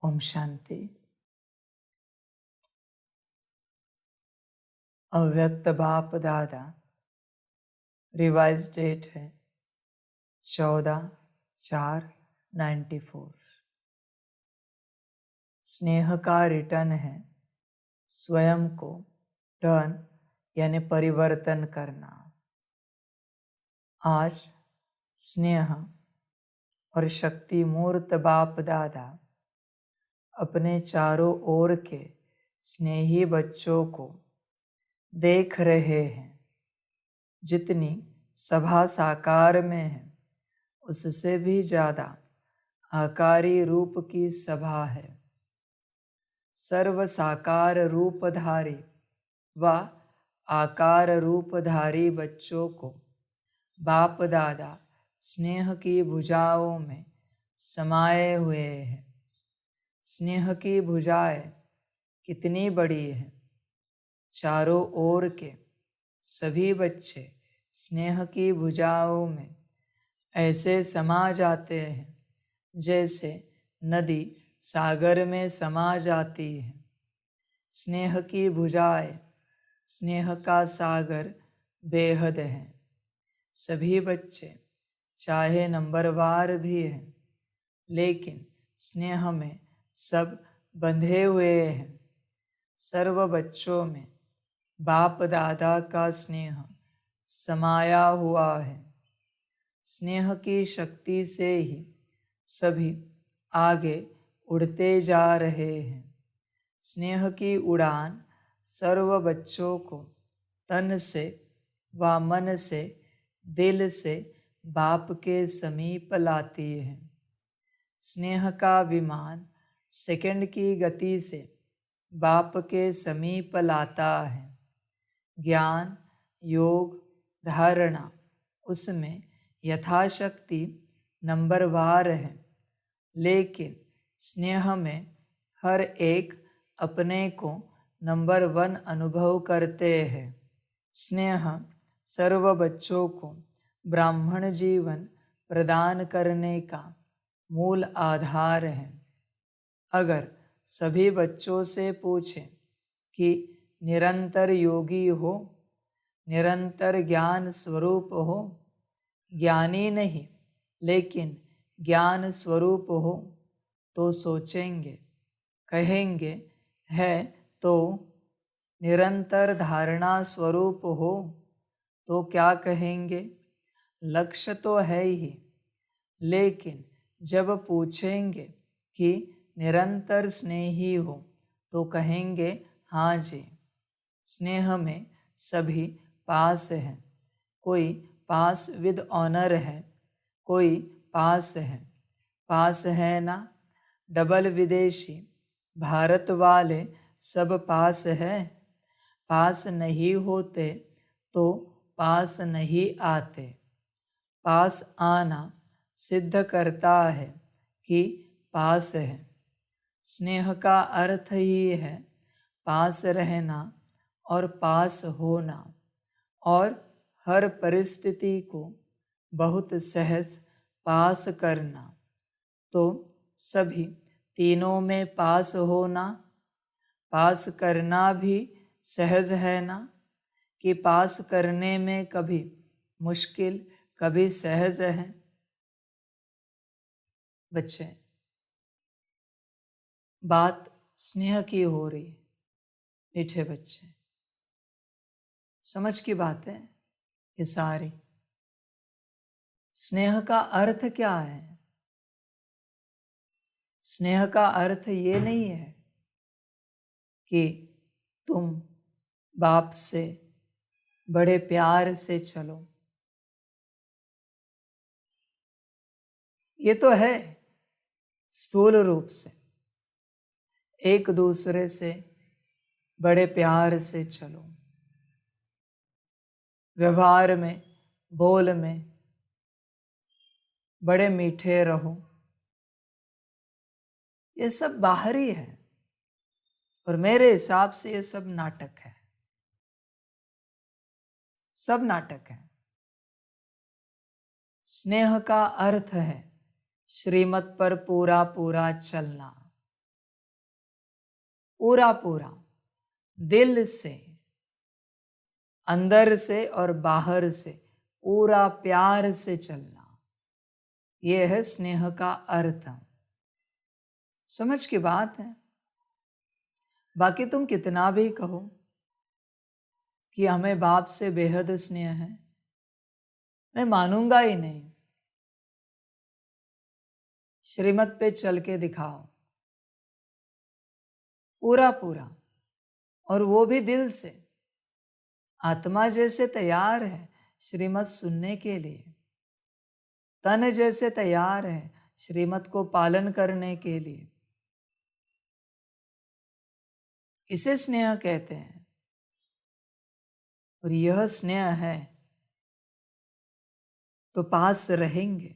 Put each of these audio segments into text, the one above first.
ओम शांति। अव्यक्त बाप दादा रिवाइज डेट है 14/4/94। स्नेह का रिटर्न है स्वयं को टर्न यानी परिवर्तन करना। आज स्नेह और शक्ति मूर्त बाप दादा अपने चारों ओर के स्नेही बच्चों को देख रहे हैं। जितनी सभा साकार में है उससे भी ज्यादा आकारी रूप की सभा है। सर्व साकार रूपधारी व आकार रूपधारी बच्चों को बाप दादा स्नेह की भुजाओं में समाये हुए हैं। स्नेह की भुजाएं कितनी बड़ी है। चारों ओर के सभी बच्चे स्नेह की भुजाओं में ऐसे समा जाते हैं जैसे नदी सागर में समा जाती है। स्नेह की भुजाएं, स्नेह का सागर बेहद है। सभी बच्चे चाहे नंबरवार भी हैं, लेकिन स्नेह में सब बंधे हुए हैं। सर्व बच्चों में बाप दादा का स्नेह समाया हुआ है। स्नेह की शक्ति से ही सभी आगे उड़ते जा रहे हैं। स्नेह की उड़ान सर्व बच्चों को तन से व मन से, दिल से बाप के समीप लाती है। स्नेह का विमान सेकंड की गति से बाप के समीप लाता है। ज्ञान, योग, धारणा उसमें यथाशक्ति नंबरवार है, लेकिन स्नेह में हर एक अपने को नंबर 1 अनुभव करते हैं। स्नेह सर्व बच्चों को ब्राह्मण जीवन प्रदान करने का मूल आधार है। अगर सभी बच्चों से पूछें कि निरंतर योगी हो, निरंतर ज्ञान स्वरूप हो, ज्ञानी नहीं लेकिन ज्ञान स्वरूप हो, तो सोचेंगे, कहेंगे है तो। निरंतर धारणा स्वरूप हो तो क्या कहेंगे, लक्ष्य तो है ही। लेकिन जब पूछेंगे कि निरंतर स्नेही हो तो कहेंगे हाँ जी। स्नेह में सभी पास हैं। कोई पास विद ऑनर है, कोई पास है। पास है ना, डबल विदेशी भारत वाले सब पास है। पास नहीं होते तो पास नहीं आते। पास आना सिद्ध करता है कि पास है। स्नेह का अर्थ ही है पास रहना और पास होना, और हर परिस्थिति को बहुत सहज पास करना। तो सभी तीनों में पास होना, पास करना भी सहज है ना, कि पास करने में कभी मुश्किल कभी सहज है। बच्चे, बात स्नेह की हो रही है। मीठे बच्चे, समझ की बात है ये सारी। स्नेह का अर्थ क्या है? स्नेह का अर्थ ये नहीं है कि तुम बाप से बड़े प्यार से चलो। ये तो है स्थूल रूप से, एक दूसरे से बड़े प्यार से चलो। व्यवहार में, बोल में बड़े मीठे रहो। ये सब बाहरी है और मेरे हिसाब से ये सब नाटक है। सब नाटक है। स्नेह का अर्थ है श्रीमत पर पूरा पूरा चलना। पूरा पूरा दिल से, अंदर से और बाहर से पूरा प्यार से चलना, यह है स्नेह का अर्थ। समझ की बात है। बाकी तुम कितना भी कहो कि हमें बाप से बेहद स्नेह है, मैं मानूंगा ही नहीं। श्रीमत पे चल के दिखाओ पूरा पूरा, और वो भी दिल से। आत्मा जैसे तैयार है श्रीमत सुनने के लिए, तन जैसे तैयार है श्रीमत को पालन करने के लिए, इसे स्नेह कहते हैं। और यह स्नेह है तो पास रहेंगे,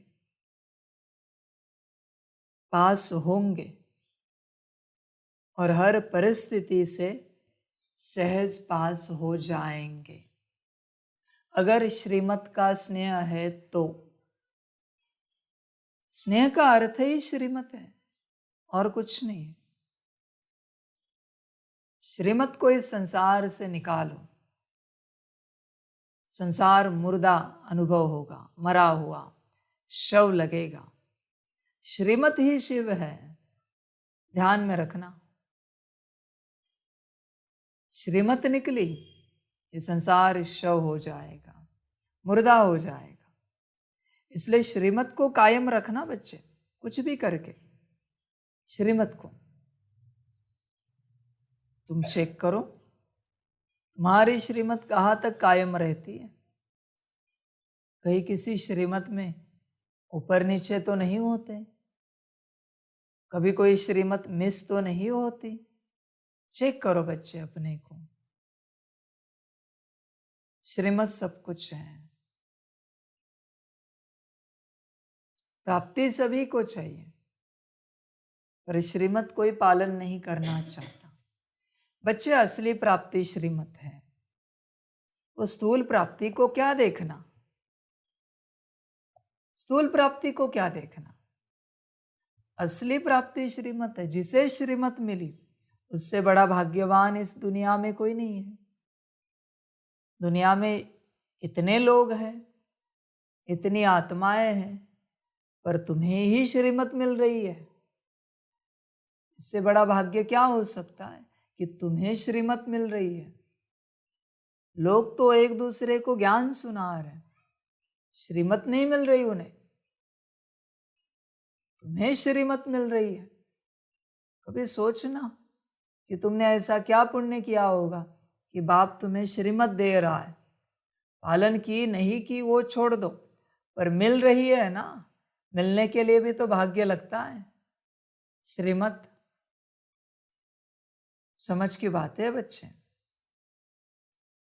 पास होंगे और हर परिस्थिति से सहज पास हो जाएंगे। अगर श्रीमत का स्नेह है तो स्नेह का अर्थ ही श्रीमत है और कुछ नहीं। श्रीमत को इस संसार से निकालो, संसार मुर्दा अनुभव होगा, मरा हुआ शव लगेगा। श्रीमत ही शिव है, ध्यान में रखना। श्रीमत निकली ये संसार शव हो जाएगा, मुर्दा हो जाएगा। इसलिए श्रीमत को कायम रखना बच्चे, कुछ भी करके श्रीमत को तुम चेक करो, तुम्हारी श्रीमत कहाँ तक कायम रहती है। कहीं किसी श्रीमत में ऊपर नीचे तो नहीं होते, कभी कोई श्रीमत मिस तो नहीं होती। चेक करो बच्चे अपने को, श्रीमत सब कुछ है। प्राप्ति सभी को चाहिए, पर श्रीमत कोई पालन नहीं करना चाहता। बच्चे असली प्राप्ति श्रीमत है। वो स्थूल प्राप्ति को क्या देखना, स्थूल प्राप्ति को क्या देखना। असली प्राप्ति श्रीमत है। जिसे श्रीमत मिली उससे बड़ा भाग्यवान इस दुनिया में कोई नहीं है। दुनिया में इतने लोग हैं, इतनी आत्माएं हैं, पर तुम्हें ही श्रीमत मिल रही है। इससे बड़ा भाग्य क्या हो सकता है कि तुम्हें श्रीमत मिल रही है। लोग तो एक दूसरे को ज्ञान सुना रहे हैं, श्रीमत नहीं मिल रही उन्हें, तुम्हें श्रीमत मिल रही है। कभी सोचना कि तुमने ऐसा क्या पुण्य किया होगा कि बाप तुम्हें श्रीमत दे रहा है। पालन की नहीं की वो छोड़ दो, पर मिल रही है ना, मिलने के लिए भी तो भाग्य लगता है। श्रीमत समझ की बात है बच्चे।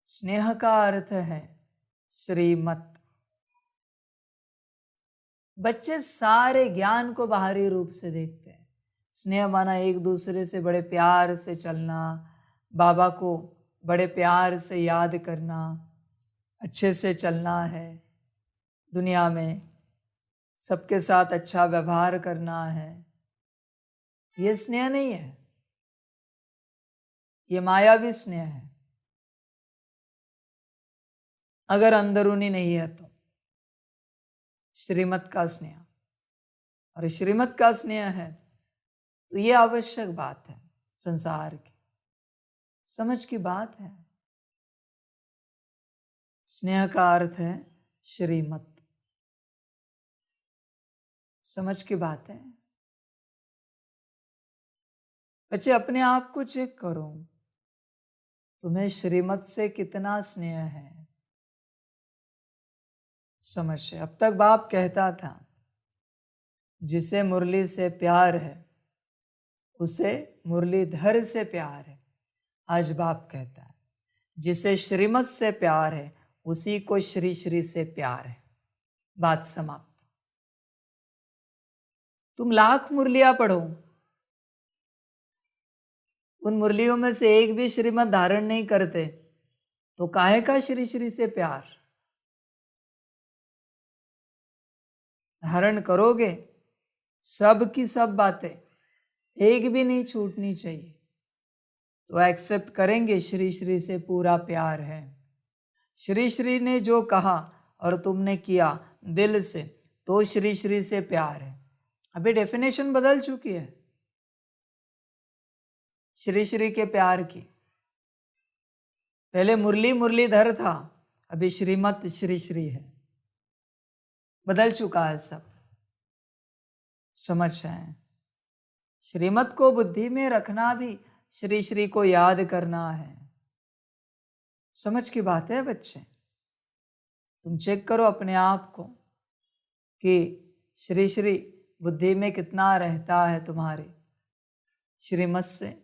स्नेह का अर्थ है श्रीमत। बच्चे सारे ज्ञान को बाहरी रूप से देखते हैं। स्नेह माना एक दूसरे से बड़े प्यार से चलना, बाबा को बड़े प्यार से याद करना, अच्छे से चलना है, दुनिया में सबके साथ अच्छा व्यवहार करना है। ये स्नेह नहीं है, ये मायावी स्नेह है। अगर अंदरूनी नहीं है तो श्रीमत का स्नेह, और श्रीमत का स्नेह है तो ये आवश्यक बात है संसार की, समझ की बात है। स्नेह का अर्थ है श्रीमत, समझ की बात है। बच्चे अपने आप को चेक करो, तुम्हें श्रीमत से कितना स्नेह है। समझ। अब तक बाप कहता था जिसे मुरली से प्यार है उसे मुरलीधर से प्यार है। आज बाप कहता है जिसे श्रीमत से प्यार है उसी को श्री श्री से प्यार है। बात समाप्त। तुम लाख मुरलियां पढ़ो, उन मुरलियों में से एक भी श्रीमत धारण नहीं करते तो काहे का श्री श्री से प्यार। धारण करोगे सब की सब बातें, एक भी नहीं छूटनी चाहिए। तो एक्सेप्ट करेंगे श्री श्री से पूरा प्यार है। श्री श्री ने जो कहा और तुमने किया दिल से, तो श्री श्री से प्यार है। अभी डेफिनेशन बदल चुकी है श्री श्री के प्यार की। पहले मुरली मुरलीधर था, अभी श्रीमत श्री श्री है। बदल चुका है सब, समझ रहे हैं? श्रीमत को बुद्धि में रखना भी श्री श्री को याद करना है। समझ की बात है बच्चे? तुम चेक करो अपने आप को कि श्री श्री बुद्धि में कितना रहता है तुम्हारे श्रीमत से।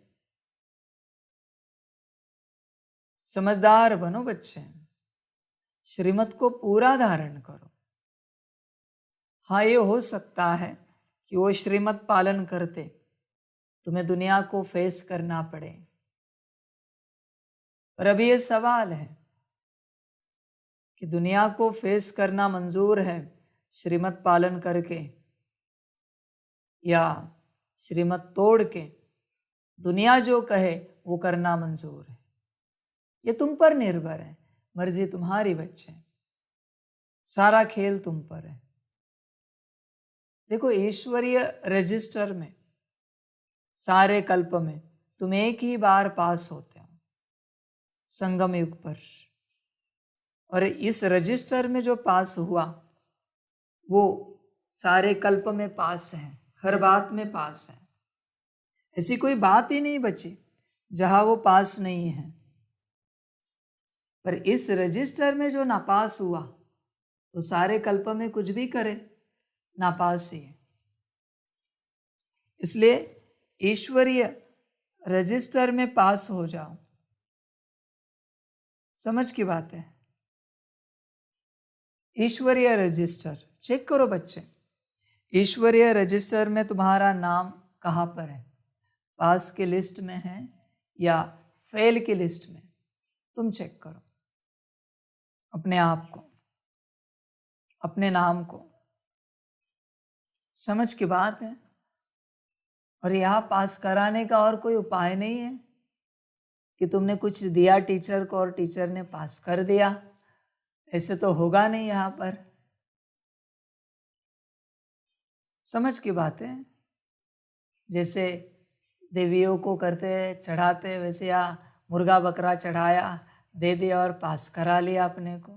समझदार बनो बच्चे, श्रीमत को पूरा धारण करो। हाँ, ये हो सकता है कि वो श्रीमत पालन करते तुम्हें दुनिया को फेस करना पड़े, पर अभी ये सवाल है कि दुनिया को फेस करना मंजूर है श्रीमत पालन करके, या श्रीमत तोड़ के दुनिया जो कहे वो करना मंजूर है। ये तुम पर निर्भर है, मर्जी तुम्हारी बच्चे, सारा खेल तुम पर है। देखो, ईश्वरीय रजिस्टर में सारे कल्प में तुम एक ही बार पास होते हो संगम युग पर, और इस रजिस्टर में जो पास हुआ वो सारे कल्प में पास है, हर बात में पास है। ऐसी कोई बात ही नहीं बची जहां वो पास नहीं है। पर इस रजिस्टर में जो नापास हुआ तो सारे कल्प में कुछ भी करे नापास ही है। इसलिए ईश्वरीय रजिस्टर में पास हो जाओ। समझ की बात है? ईश्वरीय रजिस्टर चेक करो बच्चे, ईश्वरीय रजिस्टर में तुम्हारा नाम कहाँ पर है? पास की लिस्ट में है या फेल की लिस्ट में? तुम चेक करो अपने आप को, अपने नाम को। समझ की बात है? और यहाँ पास कराने का और कोई उपाय नहीं है कि तुमने कुछ दिया टीचर को और टीचर ने पास कर दिया। ऐसे तो होगा नहीं यहाँ पर। समझ की बात है? जैसे देवियों को करते चढ़ाते, वैसे यहाँ मुर्गा बकरा चढ़ाया, दे दिया और पास करा लिया अपने को।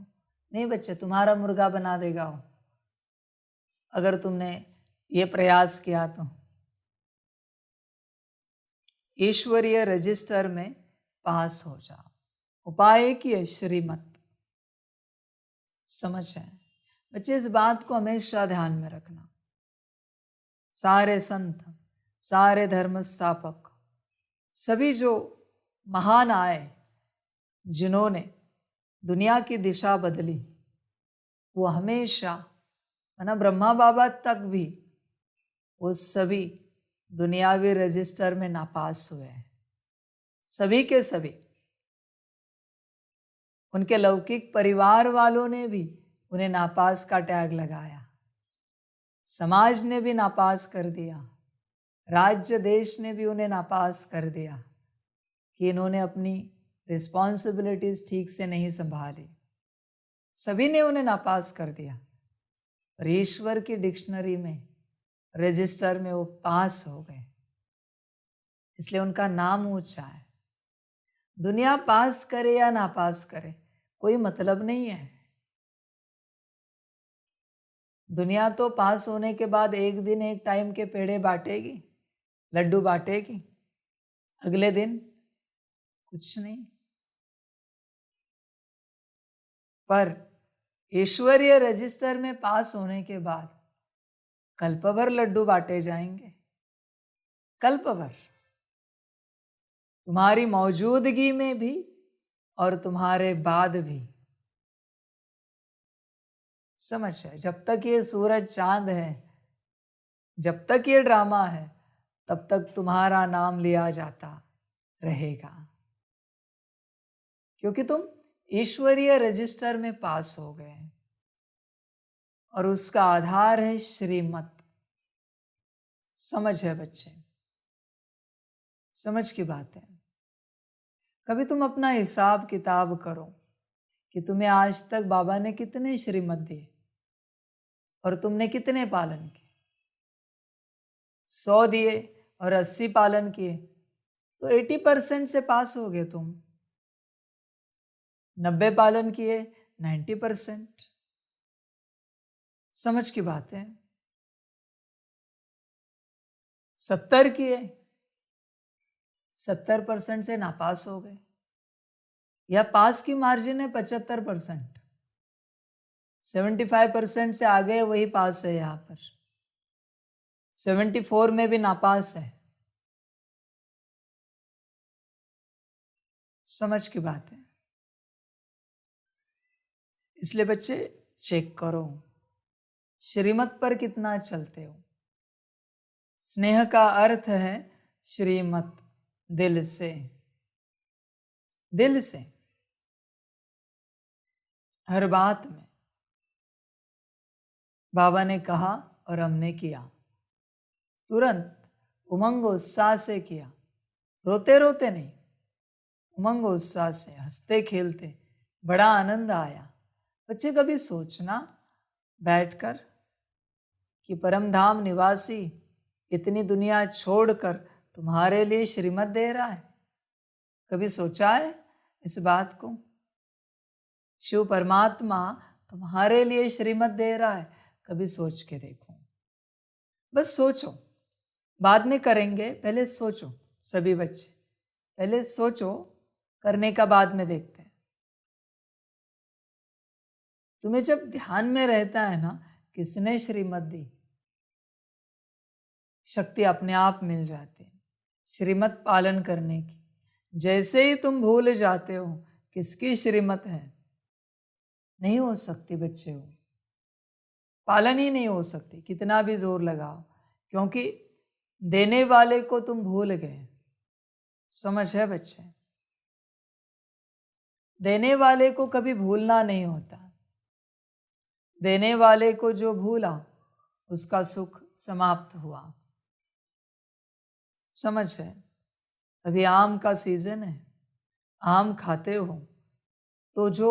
नहीं बच्चे, तुम्हारा मुर्गा बना देगा वो, अगर तुमने ये प्रयास किया तो। ईश्वरीय रजिस्टर में पास हो जाओ। उपाय एक ही है, श्रीमत। समझ है बच्चे? इस बात को हमेशा ध्यान में रखना। सारे संत, सारे धर्म स्थापक, सभी जो महान आए, जिन्होंने दुनिया की दिशा बदली, वो हमेशा, ना ब्रह्मा बाबा तक भी, वो सभी दुनियावी रजिस्टर में नापास हुए हैं। सभी के सभी। उनके लौकिक परिवार वालों ने भी उन्हें नापास का टैग लगाया, समाज ने भी नापास कर दिया, राज्य देश ने भी उन्हें नापास कर दिया कि इन्होंने अपनी रिस्पॉन्सिबिलिटीज ठीक से नहीं संभाली। सभी ने उन्हें नापास कर दिया। और ईश्वर की डिक्शनरी में, रजिस्टर में वो पास हो गए, इसलिए उनका नाम ऊंचा है। दुनिया पास करे या ना पास करे कोई मतलब नहीं है। दुनिया तो पास होने के बाद एक दिन एक टाइम के पेड़े बांटेगी, लड्डू बांटेगी, अगले दिन कुछ नहीं। पर ईश्वरीय रजिस्टर में पास होने के बाद कल्प भर लड्डू बांटे जाएंगे, कल्प भर, तुम्हारी मौजूदगी में भी और तुम्हारे बाद भी। समझ है? जब तक ये सूरज चांद है, जब तक ये ड्रामा है, तब तक तुम्हारा नाम लिया जाता रहेगा, क्योंकि तुम ईश्वरीय रजिस्टर में पास हो गए और उसका आधार है श्रीमत। समझ है बच्चे? समझ की बात है। कभी तुम अपना हिसाब किताब करो कि तुम्हें आज तक बाबा ने कितने श्रीमत दिए और तुमने कितने पालन किए। 100 दिए और 80 पालन किए तो 80% से पास हो गए तुम। 90 पालन किए 90%। समझ की बात है। 70 किए 70% से नापास हो गए, या पास की मार्जिन है 75%। 75% से आगे वही पास है। यहाँ पर 74 में भी नापास है। समझ की बात है। इसलिए बच्चे चेक करो श्रीमत पर कितना चलते हो। स्नेह का अर्थ है श्रीमत, दिल से, दिल से हर बात में बाबा ने कहा और हमने किया, तुरंत उमंग उत्साह से किया, रोते रोते नहीं, उमंग उत्साह से, हंसते खेलते, बड़ा आनंद आया। बच्चे कभी सोचना बैठकर कि परमधाम निवासी इतनी दुनिया छोड़कर तुम्हारे लिए श्रीमत दे रहा है। कभी सोचा है इस बात को? शिव परमात्मा तुम्हारे लिए श्रीमत दे रहा है। कभी सोच के देखो। बस सोचो, बाद में करेंगे, पहले सोचो। सभी बच्चे पहले सोचो, करने का बाद में देखते हैं। तुम्हें जब ध्यान में रहता है ना किसने श्रीमत दी, शक्ति अपने आप मिल जाती है श्रीमत पालन करने की। जैसे ही तुम भूल जाते हो किसकी श्रीमत है, नहीं हो सकती बच्चे हो, पालन ही नहीं हो सकती कितना भी जोर लगाओ, क्योंकि देने वाले को तुम भूल गए। समझ है बच्चे? देने वाले को कभी भूलना नहीं होता। देने वाले को जो भूला उसका सुख समाप्त हुआ। समझ है? अभी आम का सीजन है, आम खाते हो तो जो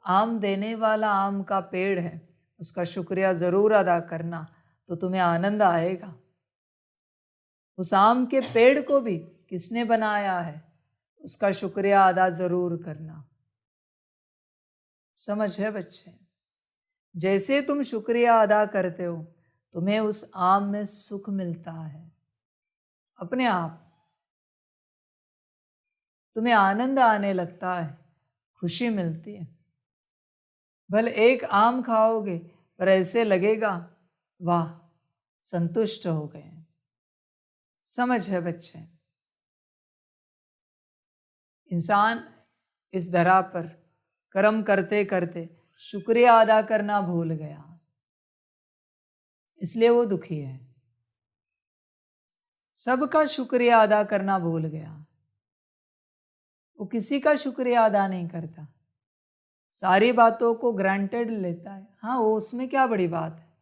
आम देने वाला आम का पेड़ है उसका शुक्रिया जरूर अदा करना, तो तुम्हें आनंद आएगा। उस आम के पेड़ को भी किसने बनाया है उसका शुक्रिया अदा जरूर करना। समझ है बच्चे? जैसे तुम शुक्रिया अदा करते हो तुम्हें उस आम में सुख मिलता है अपने आप। तुम्हें आनंद आने लगता है, खुशी मिलती है। भले एक आम खाओगे पर ऐसे लगेगा वाह संतुष्ट हो गए। समझ है बच्चे? इंसान इस धरा पर कर्म करते करते शुक्रिया अदा करना भूल गया, इसलिए वो दुखी है। सबका शुक्रिया अदा करना भूल गया, वो किसी का शुक्रिया अदा नहीं करता, सारी बातों को ग्रांटेड लेता है। हाँ, वो उसमें क्या बड़ी बात है।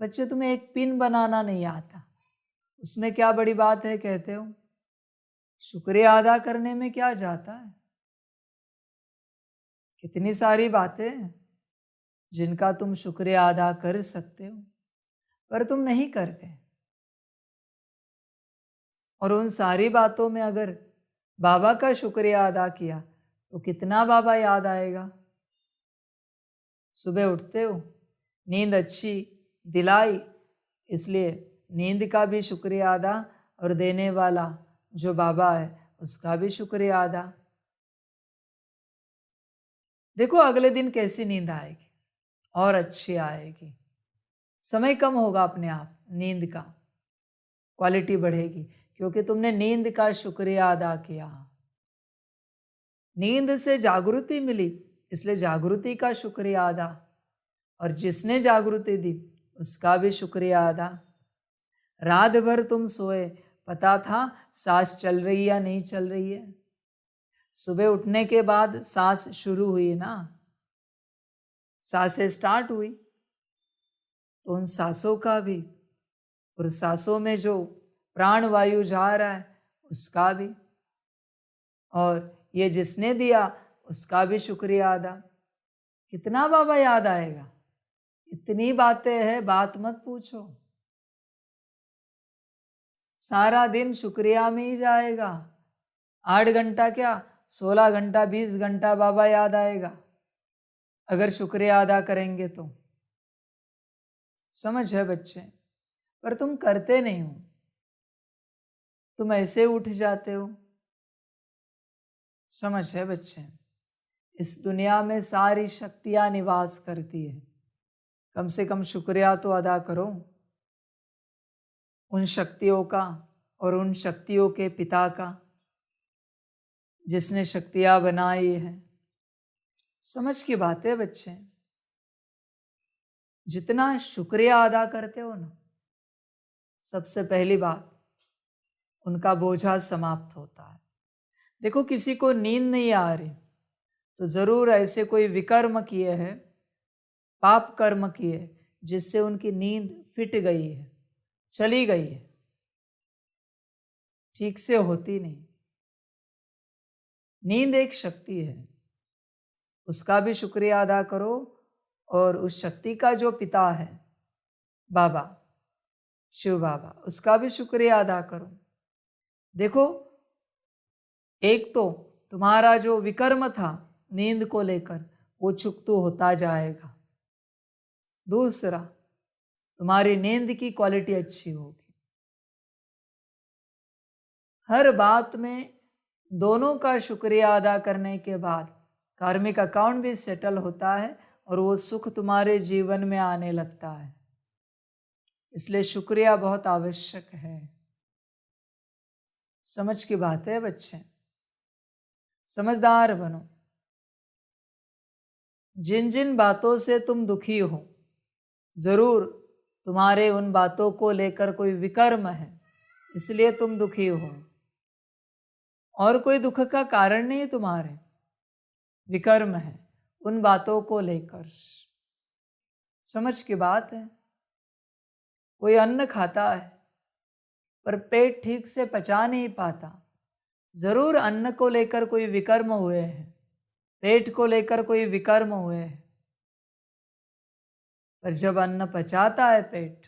बच्चे तुम्हें एक पिन बनाना नहीं आता, उसमें क्या बड़ी बात है कहते हो? शुक्रिया अदा करने में क्या जाता है? कितनी सारी बातें हैं जिनका तुम शुक्रिया अदा कर सकते हो पर तुम नहीं करते। और उन सारी बातों में अगर बाबा का शुक्रिया अदा किया तो कितना बाबा याद आएगा। सुबह उठते हो, नींद अच्छी दिलाई, इसलिए नींद का भी शुक्रिया अदा, और देने वाला जो बाबा है उसका भी शुक्रिया अदा। देखो अगले दिन कैसी नींद आएगी, और अच्छी आएगी। समय कम होगा अपने आप, नींद का क्वालिटी बढ़ेगी, क्योंकि तुमने नींद का शुक्रिया अदा किया। नींद से जागृति मिली, इसलिए जागृति का शुक्रिया अदा, और जिसने जागृति दी उसका भी शुक्रिया अदा। रात भर तुम सोए, पता था सांस चल रही है या नहीं चल रही है। सुबह उठने के बाद सांस शुरू हुई ना, सांसें स्टार्ट हुई, तो उन सांसों का भी, और सांसों में जो प्राण वायु जा रहा है उसका भी और ये जिसने दिया उसका भी शुक्रिया अदा। कितना बाबा याद आएगा? इतनी बातें हैं, बात मत पूछो। सारा दिन शुक्रिया में ही जाएगा। 8 घंटा क्या, 16 घंटा 20 घंटा बाबा याद आएगा अगर शुक्रिया अदा करेंगे तो। समझ है बच्चे? पर तुम करते नहीं हो, तुम ऐसे उठ जाते हो। समझ है बच्चे? इस दुनिया में सारी शक्तियां निवास करती है, कम से कम शुक्रिया तो अदा करो उन शक्तियों का और उन शक्तियों के पिता का जिसने शक्तियां बनाई है। समझ की बात है बच्चे? जितना शुक्रिया अदा करते हो ना, सबसे पहली बात उनका बोझा समाप्त होता है। देखो, किसी को नींद नहीं आ रही तो जरूर ऐसे कोई विकर्म किए हैं, पाप कर्म किए जिससे उनकी नींद फिट गई है, चली गई है, ठीक से होती नहीं। नींद एक शक्ति है, उसका भी शुक्रिया अदा करो और उस शक्ति का जो पिता है बाबा, शिव बाबा, उसका भी शुक्रिया अदा करो। देखो, एक तो तुम्हारा जो विकर्म था नींद को लेकर वो चुकतू होता जाएगा। दूसरा, तुम्हारी नींद की क्वालिटी अच्छी होगी। हर बात में दोनों का शुक्रिया अदा करने के बाद कार्मिक अकाउंट भी सेटल होता है और वो सुख तुम्हारे जीवन में आने लगता है। इसलिए शुक्रिया बहुत आवश्यक है। समझ की बात है बच्चे? समझदार बनो। जिन जिन बातों से तुम दुखी हो, जरूर तुम्हारे उन बातों को लेकर कोई विकर्म है, इसलिए तुम दुखी हो, और कोई दुख का कारण नहीं तुम्हारे, विकर्म है उन बातों को लेकर। समझ की बात है? कोई अन्न खाता है पर पेट ठीक से पचा नहीं पाता, जरूर अन्न को लेकर कोई विकर्म हुए हैं, पेट को लेकर कोई विकर्म हुए हैं। पर जब अन्न पचाता है पेट,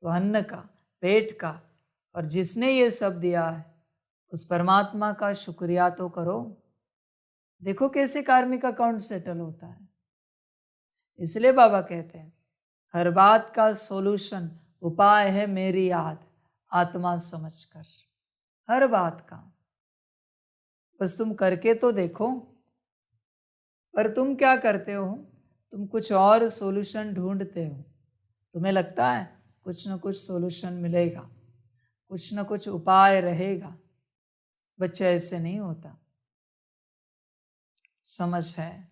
तो अन्न का, पेट का और जिसने ये सब दिया है उस परमात्मा का शुक्रिया तो करो। देखो कैसे कार्मिक अकाउंट सेटल होता है। इसलिए बाबा कहते हैं हर बात का सॉल्यूशन, उपाय है मेरी याद, आत्मा समझकर। हर बात का बस तुम करके तो देखो। पर तुम क्या करते हो? तुम कुछ और सॉल्यूशन ढूंढते हो। तुम्हें लगता है कुछ न कुछ सॉल्यूशन मिलेगा, कुछ न कुछ उपाय रहेगा। बच्चे, ऐसे नहीं होता। समझ है?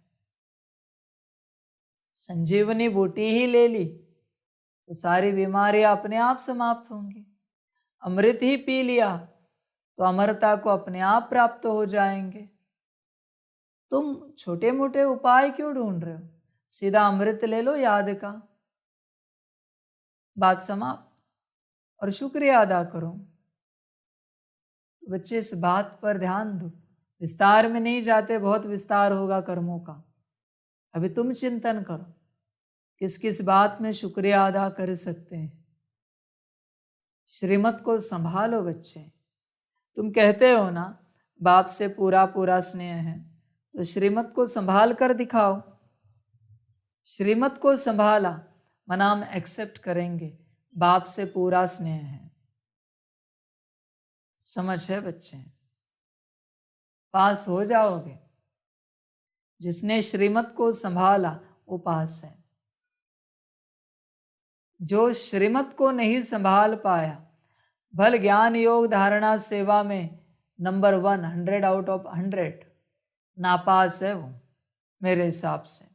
संजीवनी बूटी ही ले ली तो सारी बीमारियां अपने आप समाप्त होंगी। अमृत ही पी लिया तो अमरता को अपने आप प्राप्त हो जाएंगे। तुम छोटे मोटे उपाय क्यों ढूंढ रहे हो? सीधा अमृत ले लो याद का, बात समाप्त और शुक्रिया अदा करो। तो बच्चे, इस बात पर ध्यान दो। विस्तार में नहीं जाते, बहुत विस्तार होगा कर्मों का। अभी तुम चिंतन करो किस किस बात में शुक्रिया अदा कर सकते हैं। श्रीमत को संभालो बच्चे। तुम कहते हो ना बाप से पूरा पूरा स्नेह है, तो श्रीमत को संभाल कर दिखाओ। श्रीमत को संभाला मना हम एक्सेप्ट करेंगे, बाप से पूरा स्नेह है। समझ है बच्चे? पास हो जाओगे। जिसने श्रीमत को संभाला वो पास है। जो श्रीमत को नहीं संभाल पाया, भल ज्ञान योग धारणा सेवा में नंबर 1, 100 आउट ऑफ 100 नापास है वो, मेरे हिसाब से।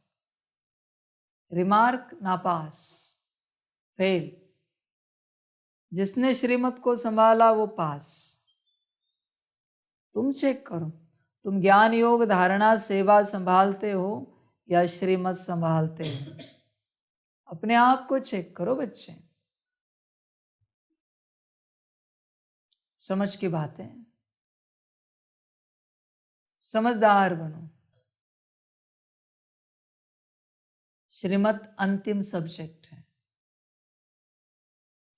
रिमार्क नापास, फेल। जिसने श्रीमत को संभाला वो पास। तुम चेक करो, तुम ज्ञान योग धारणा सेवा संभालते हो या श्रीमत संभालते हो? अपने आप को चेक करो बच्चे। समझ की बात है। समझदार बनो। श्रीमत अंतिम सब्जेक्ट है,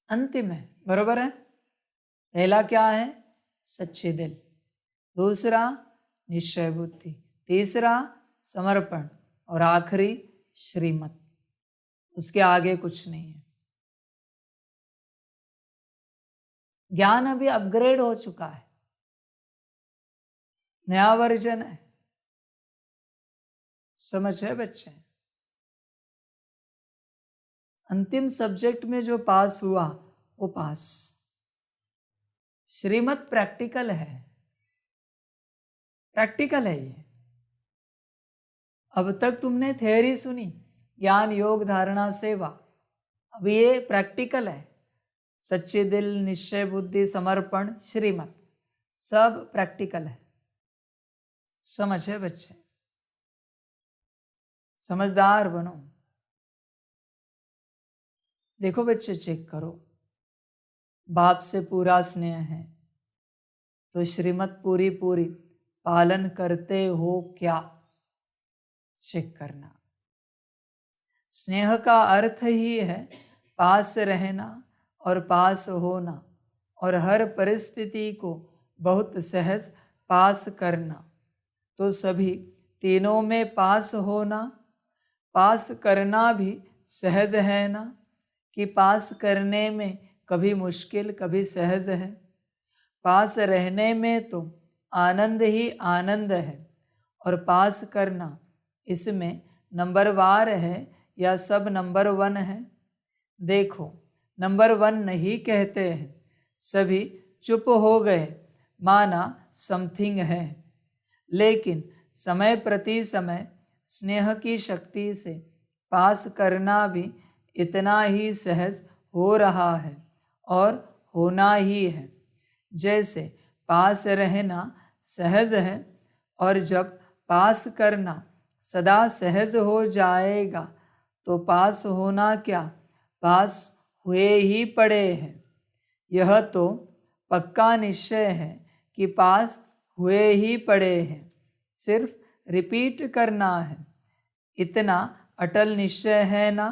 अंतिम है, बरोबर है। पहला क्या है? सच्चे दिल। दूसरा निश्चय बुद्धि। तीसरा समर्पण। और आखिरी श्रीमत। उसके आगे कुछ नहीं है। ज्ञान अभी अपग्रेड हो चुका है, नया वर्जन है। समझ है बच्चे? अंतिम सब्जेक्ट में जो पास हुआ वो पास। श्रीमत प्रैक्टिकल है, प्रैक्टिकल है ये। अब तक तुमने थ्योरी सुनी, ज्ञान योग धारणा सेवा। अब ये प्रैक्टिकल है। सच्चे दिल, निश्चय बुद्धि, समर्पण, श्रीमत, सब प्रैक्टिकल है। समझ है बच्चे? समझदार बनो। देखो बच्चे, चेक करो। बाप से पूरा स्नेह है तो श्रीमत पूरी पूरी पालन करते हो क्या? चेक करना। स्नेह का अर्थ ही है पास रहना और पास होना, और हर परिस्थिति को बहुत सहज पास करना। तो सभी तीनों में पास होना, पास करना भी सहज है ना, कि पास करने में कभी मुश्किल कभी सहज है। पास रहने में तो आनंद ही आनंद है, और पास करना इसमें नंबरवार है या सब नंबर 1 है। देखो, नंबर 1 नहीं कहते हैं, सभी चुप हो गए, माना समथिंग है। लेकिन समय प्रति समय स्नेह की शक्ति से पास करना भी इतना ही सहज हो रहा है और होना ही है। जैसे पास रहना सहज है, और जब पास करना सदा सहज हो जाएगा तो पास होना क्या, पास हुए ही पड़े हैं। यह तो पक्का निश्चय है कि पास हुए ही पड़े हैं, सिर्फ रिपीट करना है। इतना अटल निश्चय है ना।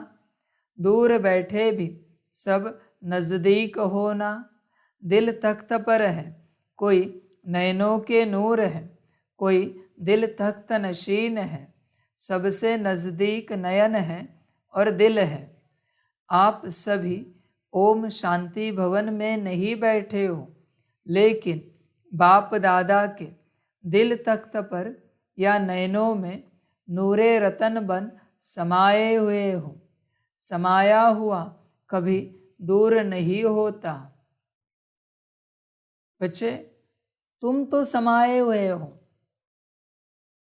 दूर बैठे भी सब नज़दीक होना। दिल तख्त पर है, कोई नैनों के नूर है, कोई दिल तख्त नशीन है। सबसे नज़दीक नयन है और दिल है। आप सभी ओम शांति भवन में नहीं बैठे हो, लेकिन बाप दादा के दिल तख्त पर या नैनों में नूरे रतन बन समाये हुए हो। समाया हुआ कभी दूर नहीं होता। बच्चे, तुम तो समाये हुए हो,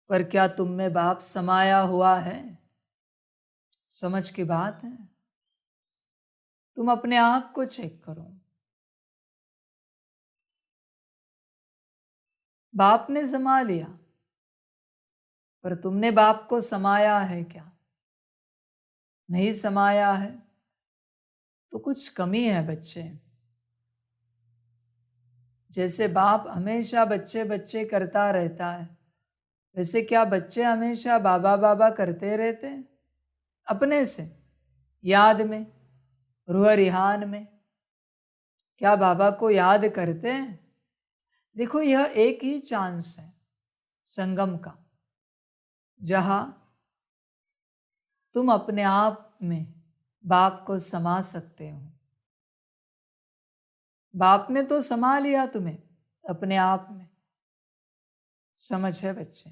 पर क्या तुम में बाप समाया हुआ है? समझ की बात है। तुम अपने आप को चेक करो। बाप ने समा लिया, पर तुमने बाप को समाया है क्या? नहीं समाया है तो कुछ कमी है बच्चे। जैसे बाप हमेशा बच्चे बच्चे करता रहता है, वैसे क्या बच्चे हमेशा बाबा बाबा करते रहते हैं? अपने से याद में, रूह रिहान में क्या बाबा को याद करते हैं? देखो, यह एक ही चांस है संगम का, जहां तुम अपने आप में बाप को समा सकते हो। बाप ने तो समा लिया तुम्हें अपने आप में। समझ है बच्चे?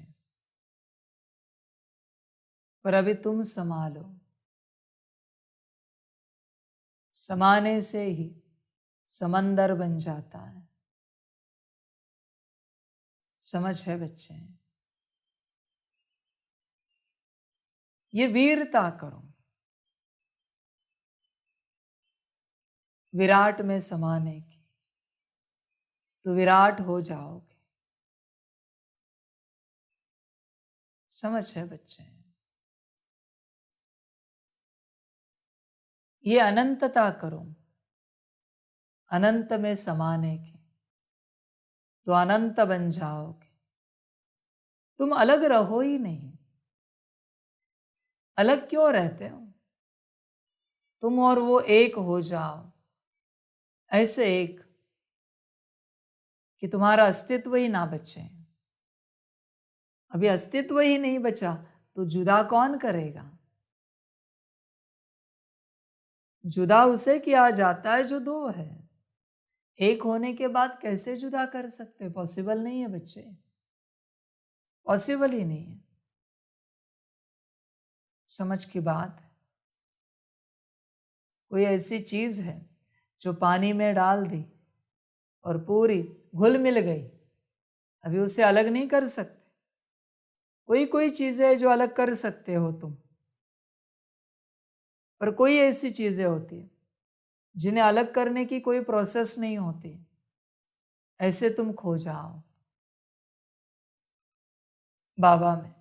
पर अभी तुम संभालो। समाने से ही समंदर बन जाता है। समझ है बच्चे? ये वीरता करो, विराट में समाने की, तो विराट हो जाओगे। समझ है बच्चे? ये अनंतता करो, अनंत में समाने की, तो अनंत बन जाओगे। तुम अलग रहो ही नहीं। अलग क्यों रहते हो? तुम और वो एक हो जाओ, ऐसे एक कि तुम्हारा अस्तित्व ही ना बचे। अभी अस्तित्व ही नहीं बचा तो जुदा कौन करेगा? जुदा उसे किया जाता है जो दो है। एक होने के बाद कैसे जुदा कर सकते? पॉसिबल नहीं है बच्चे, पॉसिबल ही नहीं है। समझ की बात है। कोई ऐसी चीज है जो पानी में डाल दी और पूरी घुल मिल गई, अभी उसे अलग नहीं कर सकते। कोई कोई चीजें जो अलग कर सकते हो तुम, पर कोई ऐसी चीजें होती है जिन्हें अलग करने की कोई प्रोसेस नहीं होती। ऐसे तुम खो जाओ बाबा में,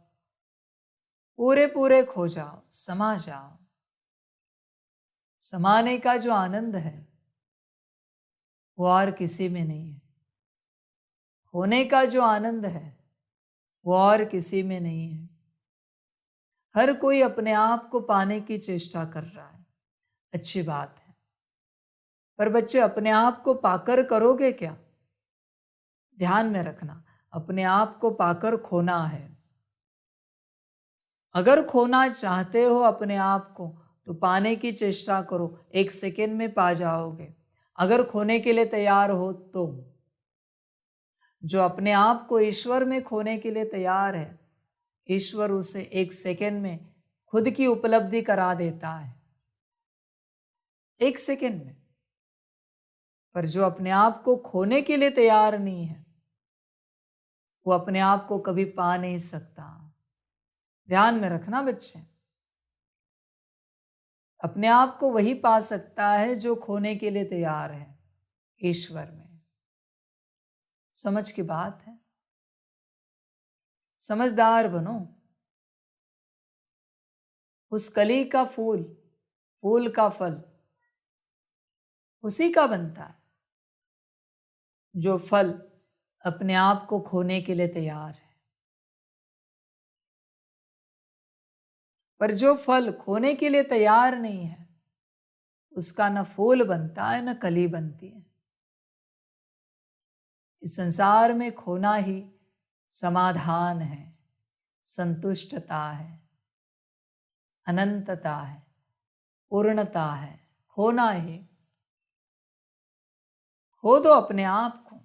पूरे पूरे खो जाओ, समा जाओ। समाने का जो आनंद है वो और किसी में नहीं है। होने का जो आनंद है वो और किसी में नहीं है। हर कोई अपने आप को पाने की चेष्टा कर रहा है, अच्छी बात है, पर बच्चे अपने आप को पाकर करोगे क्या? ध्यान में रखना, अपने आप को पाकर खोना है। अगर खोना चाहते हो अपने आप को तो पाने की चेष्टा करो, 1 सेकेंड में पा जाओगे। अगर खोने के लिए तैयार हो तो जो अपने आप को ईश्वर में खोने के लिए तैयार है, ईश्वर उसे 1 सेकेंड में खुद की उपलब्धि करा देता है, 1 सेकेंड में। पर जो अपने आप को खोने के लिए तैयार नहीं है वो अपने आप को कभी पा नहीं सकता। ध्यान में रखना बच्चे, अपने आप को वही पा सकता है जो खोने के लिए तैयार है, ईश्वर में। समझ की बात है, समझदार बनो। उस कली का फूल, फूल का फल उसी का बनता है जो फल अपने आप को खोने के लिए तैयार है। पर जो फल खोने के लिए तैयार नहीं है उसका न फूल बनता है न कली बनती है। इस संसार में खोना ही समाधान है, संतुष्टता है, अनंतता है, पूर्णता है। खोना ही, खो दो अपने आप को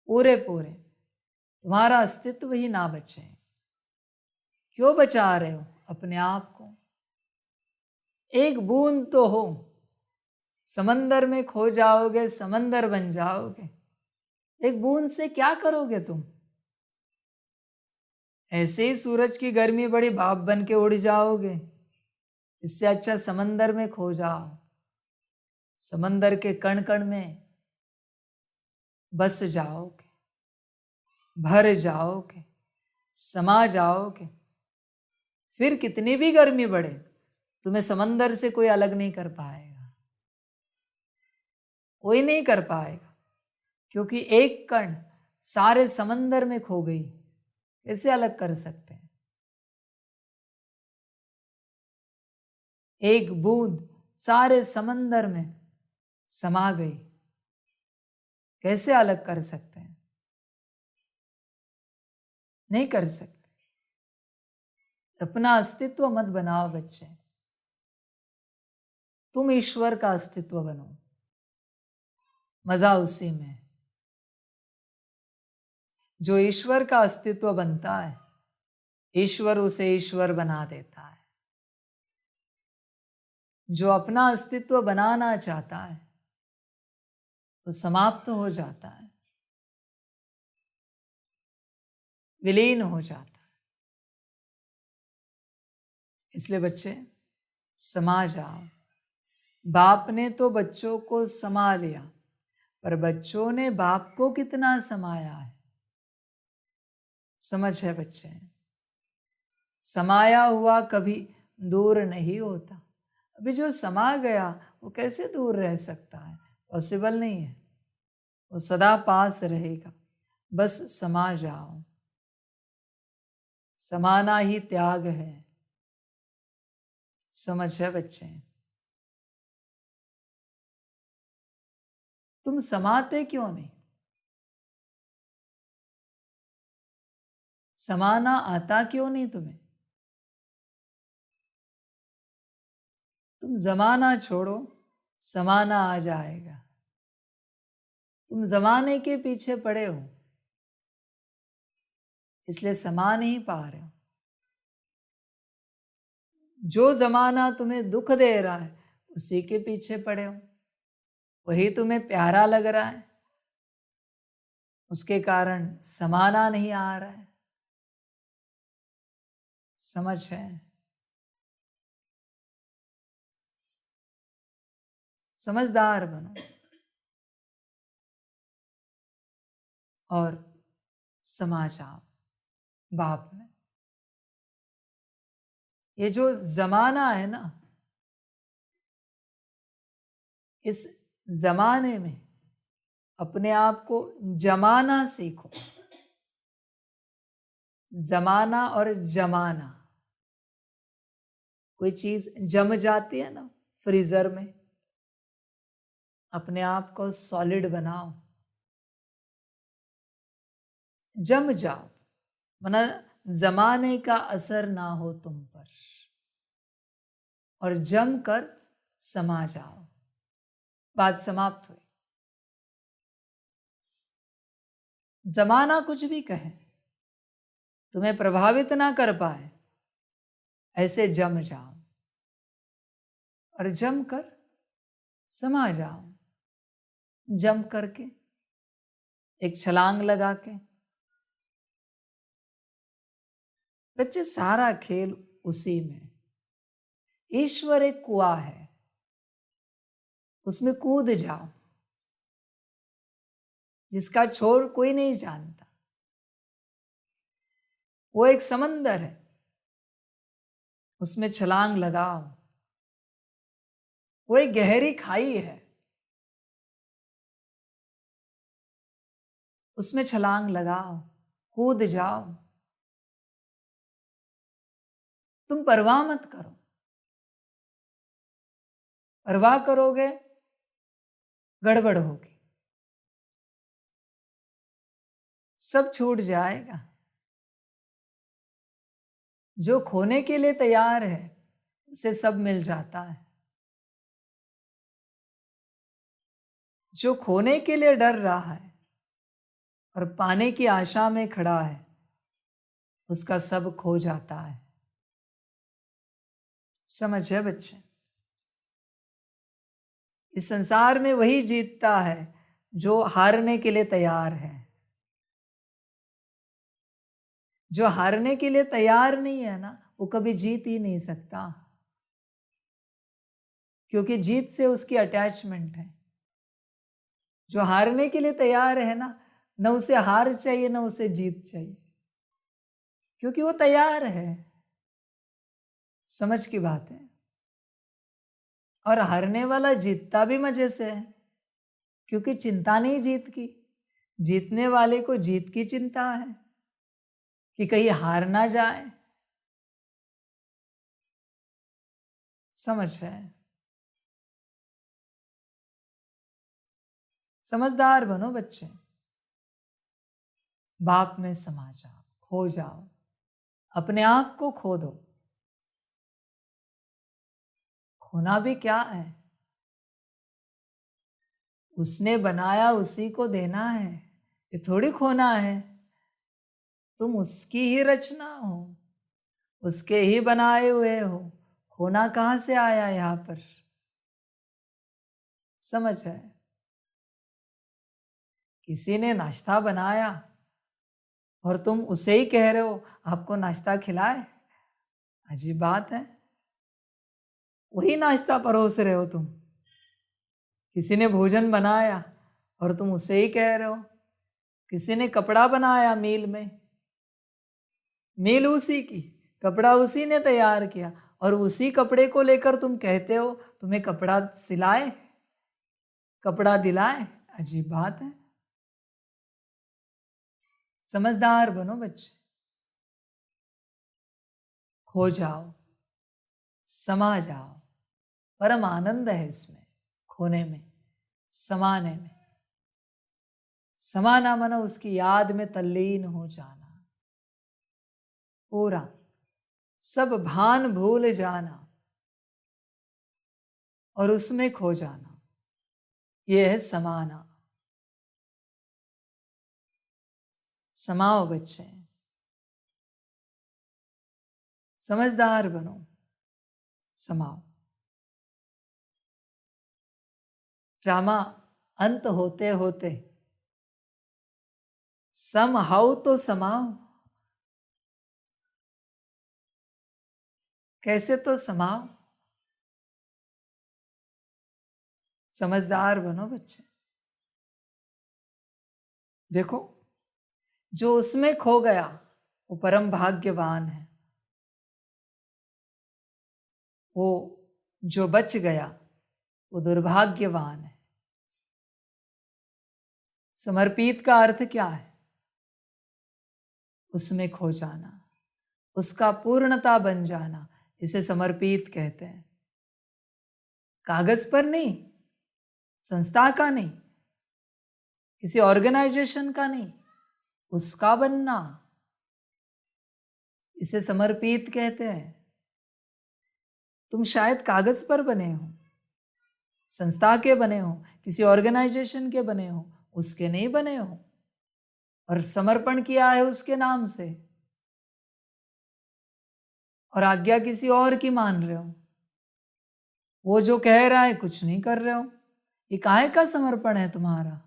पूरे पूरे, तुम्हारा अस्तित्व ही ना बचे। क्यों बचा रहे हो अपने आप को? एक बूंद तो हो, समंदर में खो जाओगे, समंदर बन जाओगे। एक बूंद से क्या करोगे तुम? ऐसे ही सूरज की गर्मी बड़ी भाप बन के उड़ जाओगे। इससे अच्छा समंदर में खो जाओ, समंदर के कण कण में बस जाओगे, भर जाओगे, समा जाओगे। फिर कितनी भी गर्मी बढ़े तुम्हें समंदर से कोई अलग नहीं कर पाएगा, कोई नहीं कर पाएगा, क्योंकि एक कण सारे समंदर में खो गई। कैसे अलग कर सकते हैं? एक बूंद सारे समंदर में समा गई, कैसे अलग कर सकते हैं? नहीं कर सकते। अपना अस्तित्व मत बनाओ बच्चे, तुम ईश्वर का अस्तित्व बनो। मजा उसी में, जो ईश्वर का अस्तित्व बनता है ईश्वर उसे ईश्वर बना देता है। जो अपना अस्तित्व बनाना चाहता है तो समाप्त हो जाता है, विलीन हो जाता है। इसलिए बच्चे समा जाओ। बाप ने तो बच्चों को समा लिया, पर बच्चों ने बाप को कितना समाया है? समझ है बच्चे? समाया हुआ कभी दूर नहीं होता। अभी जो समा गया वो कैसे दूर रह सकता है? पॉसिबल नहीं है, वो सदा पास रहेगा। बस समा जाओ। समाना ही त्याग है। समझ है बच्चे? तुम समाते क्यों नहीं? समाना आता क्यों नहीं तुम्हें? तुम जमाना छोड़ो, समाना आ जाएगा। तुम जमाने के पीछे पड़े हो, इसलिए समा नहीं पा रहे हो। जो जमाना तुम्हें दुख दे रहा है उसी के पीछे पड़े हो, वही तुम्हें प्यारा लग रहा है, उसके कारण समाना नहीं आ रहा है। समझ है? समझदार बनो और समा जाओ बाप में। ये जो जमाना है ना, इस जमाने में अपने आप को जमाना सीखो। जमाना और जमाना, कोई चीज जम जाती है ना फ्रीजर में, अपने आप को सॉलिड बनाओ, जम जाओ, वरना जमाने का असर ना हो तुम पर, और जम कर समा जाओ। बात समाप्त हुई। जमाना कुछ भी कहे, तुम्हें प्रभावित ना कर पाए, ऐसे जम जाओ और जम कर समा जाओ। जम करके एक छलांग लगा के। बच्चे, सारा खेल उसी में। ईश्वर एक कुआं है, उसमें कूद जाओ, जिसका छोर कोई नहीं जानता। वो एक समंदर है, उसमें छलांग लगाओ। वो एक गहरी खाई है, उसमें छलांग लगाओ, कूद जाओ। तुम परवाह मत करो। परवाह करोगे गड़बड़ होगी, सब छूट जाएगा। जो खोने के लिए तैयार है उसे सब मिल जाता है। जो खोने के लिए डर रहा है और पाने की आशा में खड़ा है, उसका सब खो जाता है। समझ है बच्चे? इस संसार में वही जीतता है जो हारने के लिए तैयार है। जो हारने के लिए तैयार नहीं है ना, वो कभी जीत ही नहीं सकता, क्योंकि जीत से उसकी अटैचमेंट है। जो हारने के लिए तैयार है ना, न उसे हार चाहिए न उसे जीत चाहिए, क्योंकि वो तैयार है। समझ की बात है। और हारने वाला जीतता भी मजे से है, क्योंकि चिंता नहीं जीत की। जीतने वाले को जीत की चिंता है कि कहीं हार ना जाए। समझ है? समझदार बनो बच्चे। बाप में समा जाओ, खो जाओ, अपने आप को खो दो। खोना भी क्या है? उसने बनाया उसी को देना है, ये थोड़ी खोना है। तुम उसकी ही रचना हो, उसके ही बनाए हुए हो। खोना कहाँ से आया यहाँ पर? समझ है? किसी ने नाश्ता बनाया और तुम उसे ही कह रहे हो आपको नाश्ता खिलाए। अजीब बात है। वही नाश्ता परोस रहे हो तुम। किसी ने भोजन बनाया और तुम उसे ही कह रहे हो। किसी ने कपड़ा बनाया मील में, मील उसी की, कपड़ा उसी ने तैयार किया, और उसी कपड़े को लेकर तुम कहते हो तुम्हें कपड़ा सिलाए, कपड़ा दिलाए। अजीब बात है। समझदार बनो बच्चे, खो जाओ, समा जाओ। परम आनंद है इसमें, खोने में, समाने में। समाना माना उसकी याद में तल्लीन हो जाना, पूरा सब भान भूल जाना और उसमें खो जाना, यह है समाना। समाओ बच्चे, समझदार बनो, समाओ। ड्रामा अंत होते होते समहाउ तो समाओ। कैसे तो समाओ, समझदार बनो बच्चे। देखो, जो उसमें खो गया वो परम भाग्यवान है, वो जो बच गया वो दुर्भाग्यवान है। समर्पित का अर्थ क्या है? उसमें खो जाना, उसका पूर्णता बन जाना, इसे समर्पित कहते हैं। कागज पर नहीं, संस्था का नहीं, किसी ऑर्गेनाइजेशन का नहीं, उसका बनना, इसे समर्पित कहते हैं। तुम शायद कागज पर बने हो, संस्था के बने हो, किसी ऑर्गेनाइजेशन के बने हो, उसके नहीं बने हो, और समर्पण किया है उसके नाम से, और आज्ञा किसी और की मान रहे हो। वो जो कह रहा है कुछ नहीं कर रहे हो। ये काहे का समर्पण है तुम्हारा?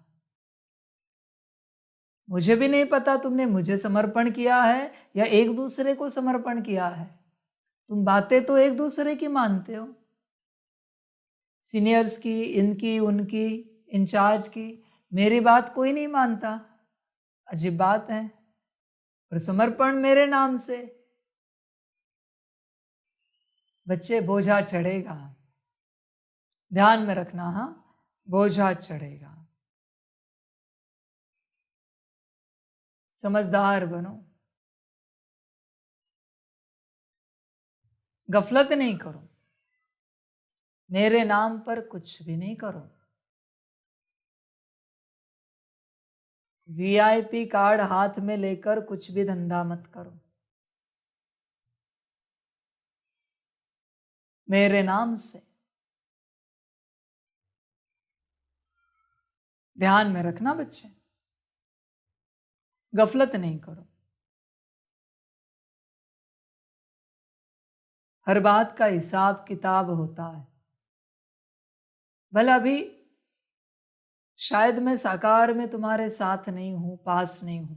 मुझे भी नहीं पता तुमने मुझे समर्पण किया है या एक दूसरे को समर्पण किया है। तुम बातें तो एक दूसरे की मानते हो, सीनियर्स की, इनकी, उनकी, इंचार्ज की। मेरी बात कोई नहीं मानता, अजीब बात है। पर समर्पण मेरे नाम से। बच्चे, बोझा चढ़ेगा, ध्यान में रखना। हाँ, बोझा चढ़ेगा। समझदार बनो, गफलत नहीं करो, मेरे नाम पर कुछ भी नहीं करो। वीआईपी कार्ड हाथ में लेकर कुछ भी धंधा मत करो, मेरे नाम से। ध्यान में रखना बच्चे, गफलत नहीं करो। हर बात का हिसाब किताब होता है। भला अभी शायद मैं साकार में तुम्हारे साथ नहीं हूं, पास नहीं हूं,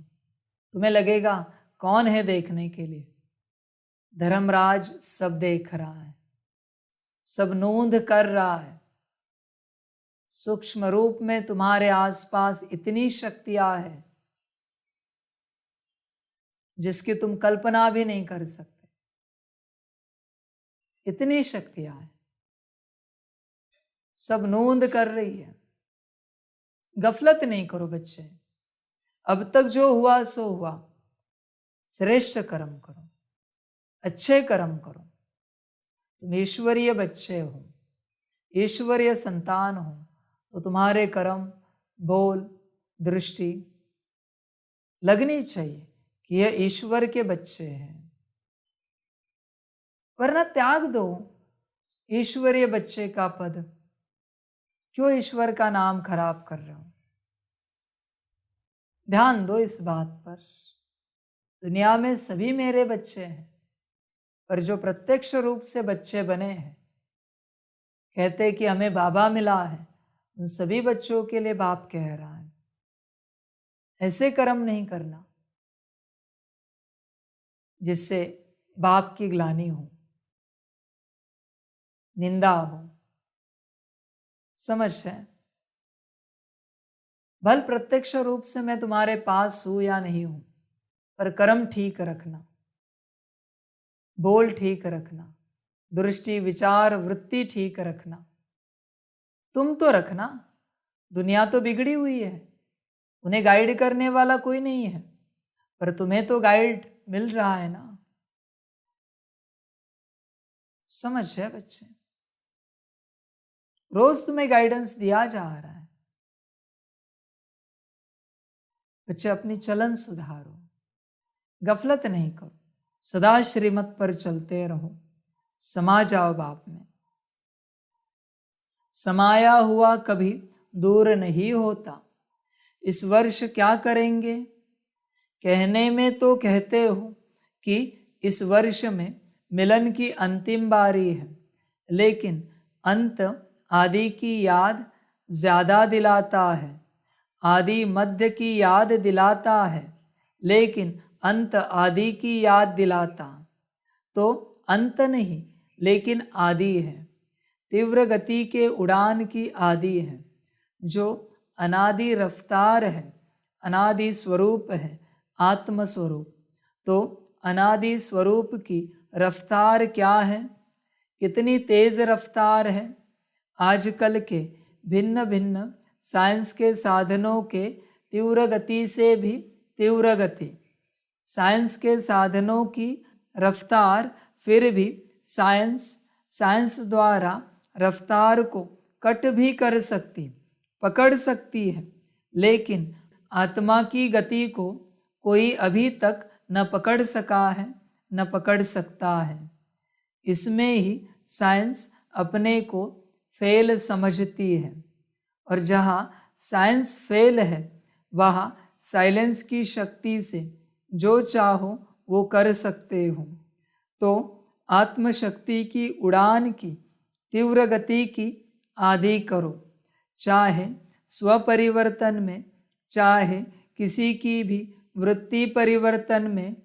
तुम्हें लगेगा कौन है देखने के लिए। धर्मराज सब देख रहा है, सब नोंद कर रहा है। सूक्ष्म रूप में तुम्हारे आसपास इतनी शक्तियां है जिसकी तुम कल्पना भी नहीं कर सकते। इतनी शक्तियां है, सब नोंद कर रही है। गफलत नहीं करो बच्चे। अब तक जो हुआ सो हुआ। श्रेष्ठ कर्म करो, अच्छे कर्म करो। तुम ईश्वरीय बच्चे हो, ईश्वरीय संतान हो, तो तुम्हारे कर्म, बोल, दृष्टि लगनी चाहिए कि यह ईश्वर के बच्चे हैं। वरना त्याग दो ईश्वरीय बच्चे का पद। क्यों ईश्वर का नाम खराब कर रहे हो? ध्यान दो इस बात पर। दुनिया में सभी मेरे बच्चे हैं, पर जो प्रत्यक्ष रूप से बच्चे बने हैं, कहते कि हमें बाबा मिला है, उन सभी बच्चों के लिए बाप कह रहा है, ऐसे कर्म नहीं करना जिससे बाप की ग्लानि हो, निंदा हो। समझ है? भल प्रत्यक्ष रूप से मैं तुम्हारे पास हूं या नहीं हूं, पर कर्म ठीक रखना, बोल ठीक रखना, दृष्टि, विचार, वृत्ति ठीक रखना। तुम तो रखना, दुनिया तो बिगड़ी हुई है, उन्हें गाइड करने वाला कोई नहीं है। पर तुम्हें तो गाइड मिल रहा है ना। समझ है बच्चे, रोज तुम्हें गाइडेंस दिया जा रहा है। बच्चे अपनी चलन सुधारो, गफलत नहीं करो, सदा श्रीमत पर चलते रहो, समा जाओ बाप में। समाया हुआ कभी दूर नहीं होता, इस वर्ष क्या करेंगे? कहने में तो कहते हो कि इस वर्ष में मिलन की अंतिम बारी है, लेकिन अंत आदि की याद ज्यादा दिलाता है। आदि मध्य की याद दिलाता है, लेकिन अंत आदि की याद दिलाता। तो अंत नहीं लेकिन आदि है, तीव्र गति के उड़ान की आदि है, जो अनादि रफ्तार है, अनादि स्वरूप है, आत्म स्वरूप। तो अनादि स्वरूप की रफ्तार क्या है? कितनी तेज रफ्तार है? आजकल के भिन्न भिन्न साइंस के साधनों के तीव्र गति से भी तीव्र गति, साइंस के साधनों की रफ्तार फिर भी साइंस द्वारा रफ्तार को कट भी कर सकती, पकड़ सकती है, लेकिन आत्मा की गति को कोई अभी तक न पकड़ सका है, न पकड़ सकता है। इसमें ही साइंस अपने को फेल समझती है, और जहाँ साइंस फेल है वहाँ साइलेंस की शक्ति से जो चाहो वो कर सकते हो। तो आत्मशक्ति की उड़ान की तीव्र गति की आदि करो, चाहे स्वपरिवर्तन में, चाहे किसी की भी वृत्ति परिवर्तन में,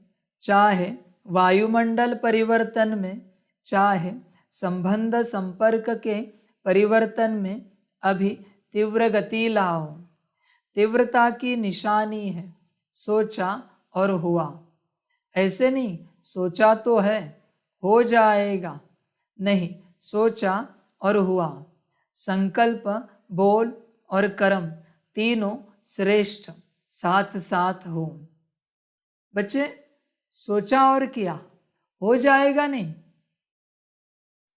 चाहे वायुमंडल परिवर्तन में, चाहे संबंध संपर्क के परिवर्तन में, अभी तीव्र गति लाओ। तीव्रता की निशानी है सोचा और हुआ। ऐसे नहीं सोचा तो है हो जाएगा, नहीं, सोचा और हुआ। संकल्प, बोल और कर्म तीनों श्रेष्ठ साथ साथ हो। बच्चे, सोचा और किया हो जाएगा नहीं।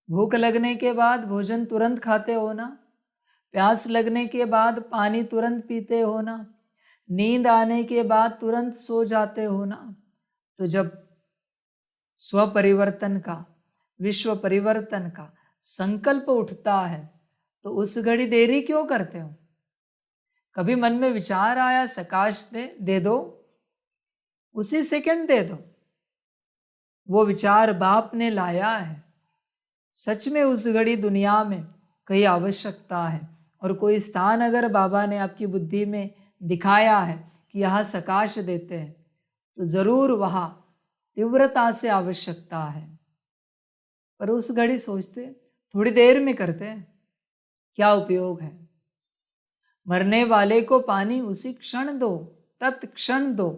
भूख लगने के बाद भोजन तुरंत खाते हो ना, प्यास लगने के बाद पानी तुरंत पीते हो ना, नींद आने के बाद तुरंत सो जाते हो ना। तो जब स्वपरिवर्तन का, विश्व परिवर्तन का संकल्प उठता है तो उस घड़ी देरी क्यों करते हो? कभी मन में विचार आया सकाश दे दो, उसी सेकंड दे दो। वो विचार बाप ने लाया है। सच में उस घड़ी दुनिया में कई आवश्यकता है, और कोई स्थान अगर बाबा ने आपकी बुद्धि में दिखाया है कि यहाँ सकाश देते हैं, तो ज़रूर वहाँ तीव्रता से आवश्यकता है। पर उस घड़ी सोचते थोड़ी देर में करते हैं, क्या उपयोग है? मरने वाले को पानी उसी क्षण दो, तत्क्षण दो।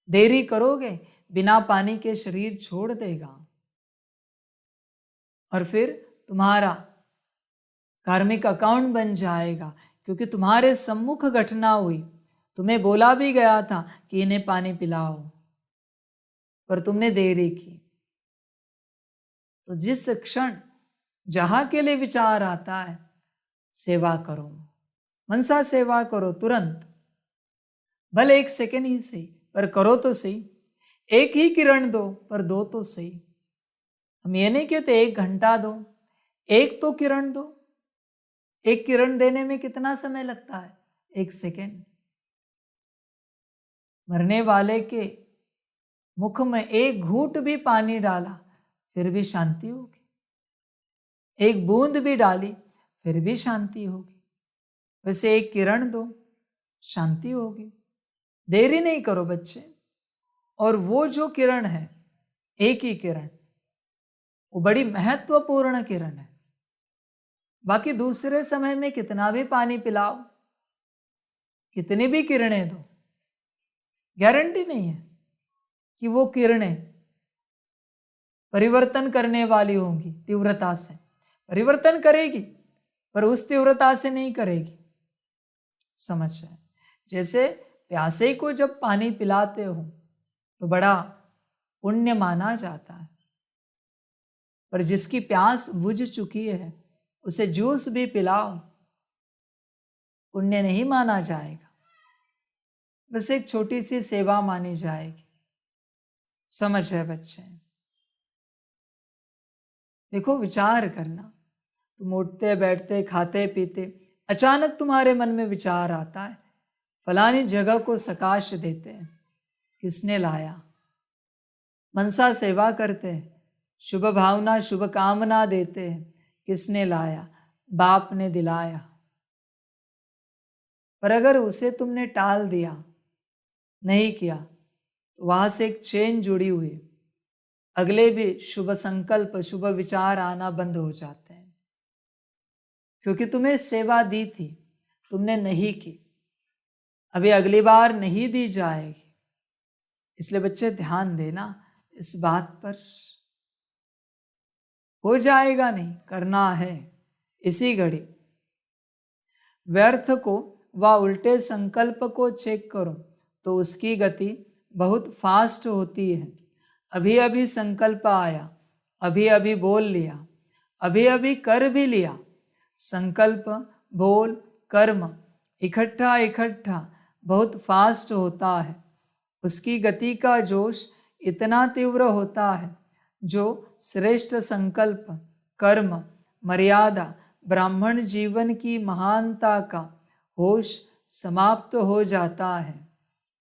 देरी करोगे बिना पानी के शरीर छोड़ देगा, और फिर तुम्हारा कार्मिक अकाउंट बन जाएगा, क्योंकि तुम्हारे सम्मुख घटना हुई। तुम्हें बोला भी गया था कि इन्हें पानी पिलाओ, पर तुमने देरी की। तो जिस क्षण जहाँ के लिए विचार आता है, सेवा करो, मनसा सेवा करो तुरंत। भले 1 सेकंड ही सही, पर करो तो सही। एक ही किरण दो, पर दो तो सही। हम ये नहीं कहते 1 घंटा दो, एक तो किरण दो। एक किरण देने में कितना समय लगता है? 1 सेकंड। मरने वाले के मुख में एक घूंट भी पानी डाला फिर भी शांति होगी, एक बूंद भी डाली फिर भी शांति होगी। वैसे एक किरण दो, शांति होगी। देरी नहीं करो बच्चे। और वो जो किरण है, एक ही किरण, वो बड़ी महत्वपूर्ण किरण है। बाकी दूसरे समय में कितना भी पानी पिलाओ, कितनी भी किरणें दो, गारंटी नहीं है कि वो किरणें परिवर्तन करने वाली होंगी। तीव्रता से परिवर्तन करेगी, पर उस तीव्रता से नहीं करेगी। समझ है? जैसे प्यासे को जब पानी पिलाते हो तो बड़ा पुण्य माना जाता है, पर जिसकी प्यास बुझ चुकी है उसे जूस भी पिलाओ, पुण्य नहीं माना जाएगा, बस एक छोटी सी सेवा मानी जाएगी। समझ है बच्चे? देखो, विचार करना, तुम उठते बैठते खाते पीते अचानक तुम्हारे मन में विचार आता है, फलानी जगह को सकाश देते हैं, किसने लाया? मनसा सेवा करते हैं, शुभ भावना शुभ कामना देते हैं, किसने लाया? बाप ने दिलाया। पर अगर उसे तुमने टाल दिया, नहीं किया, तो वहां से एक चेन जुड़ी हुई, अगले भी शुभ संकल्प शुभ विचार आना बंद हो जाते हैं, क्योंकि तुम्हें सेवा दी थी, तुमने नहीं की, अभी अगली बार नहीं दी जाएगी। इसलिए बच्चे ध्यान देना इस बात पर। हो जाएगा नहीं, करना है इसी घड़ी। व्यर्थ को व उल्टे संकल्प को चेक करो तो उसकी गति बहुत फास्ट होती है। अभी अभी संकल्प आया, अभी अभी बोल लिया, अभी अभी कर भी लिया। संकल्प बोल कर्म इकट्ठा इकट्ठा बहुत फास्ट होता है। उसकी गति का जोश इतना तीव्र होता है, जो श्रेष्ठ संकल्प कर्म मर्यादा ब्राह्मण जीवन की महानता का होश समाप्त हो जाता है।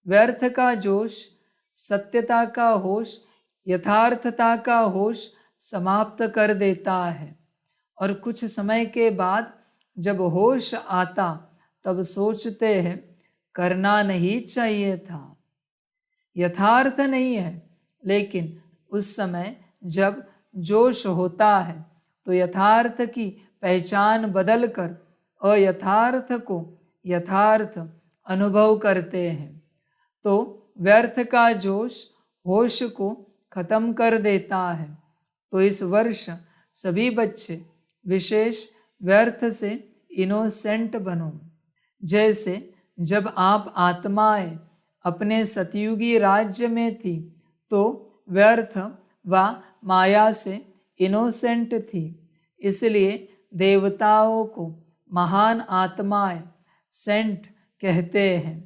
व्यर्थ का जोश सत्यता का होश यथार्थता का होश समाप्त कर देता है, और कुछ समय के बाद जब होश आता तब सोचते हैं करना नहीं चाहिए था। यथार्थ नहीं है, लेकिन उस समय जब जोश होता है तो यथार्थ की पहचान बदलकर अयथार्थ को यथार्थ अनुभव करते हैं। तो व्यर्थ का जोश होश को खत्म कर देता है। तो इस वर्ष सभी बच्चे विशेष व्यर्थ से इनोसेंट बनो। जैसे जब आप आत्माएं अपने सतयुगी राज्य में थी तो व्यर्थ व माया से इनोसेंट थी, इसलिए देवताओं को महान आत्माएं सेंट कहते हैं।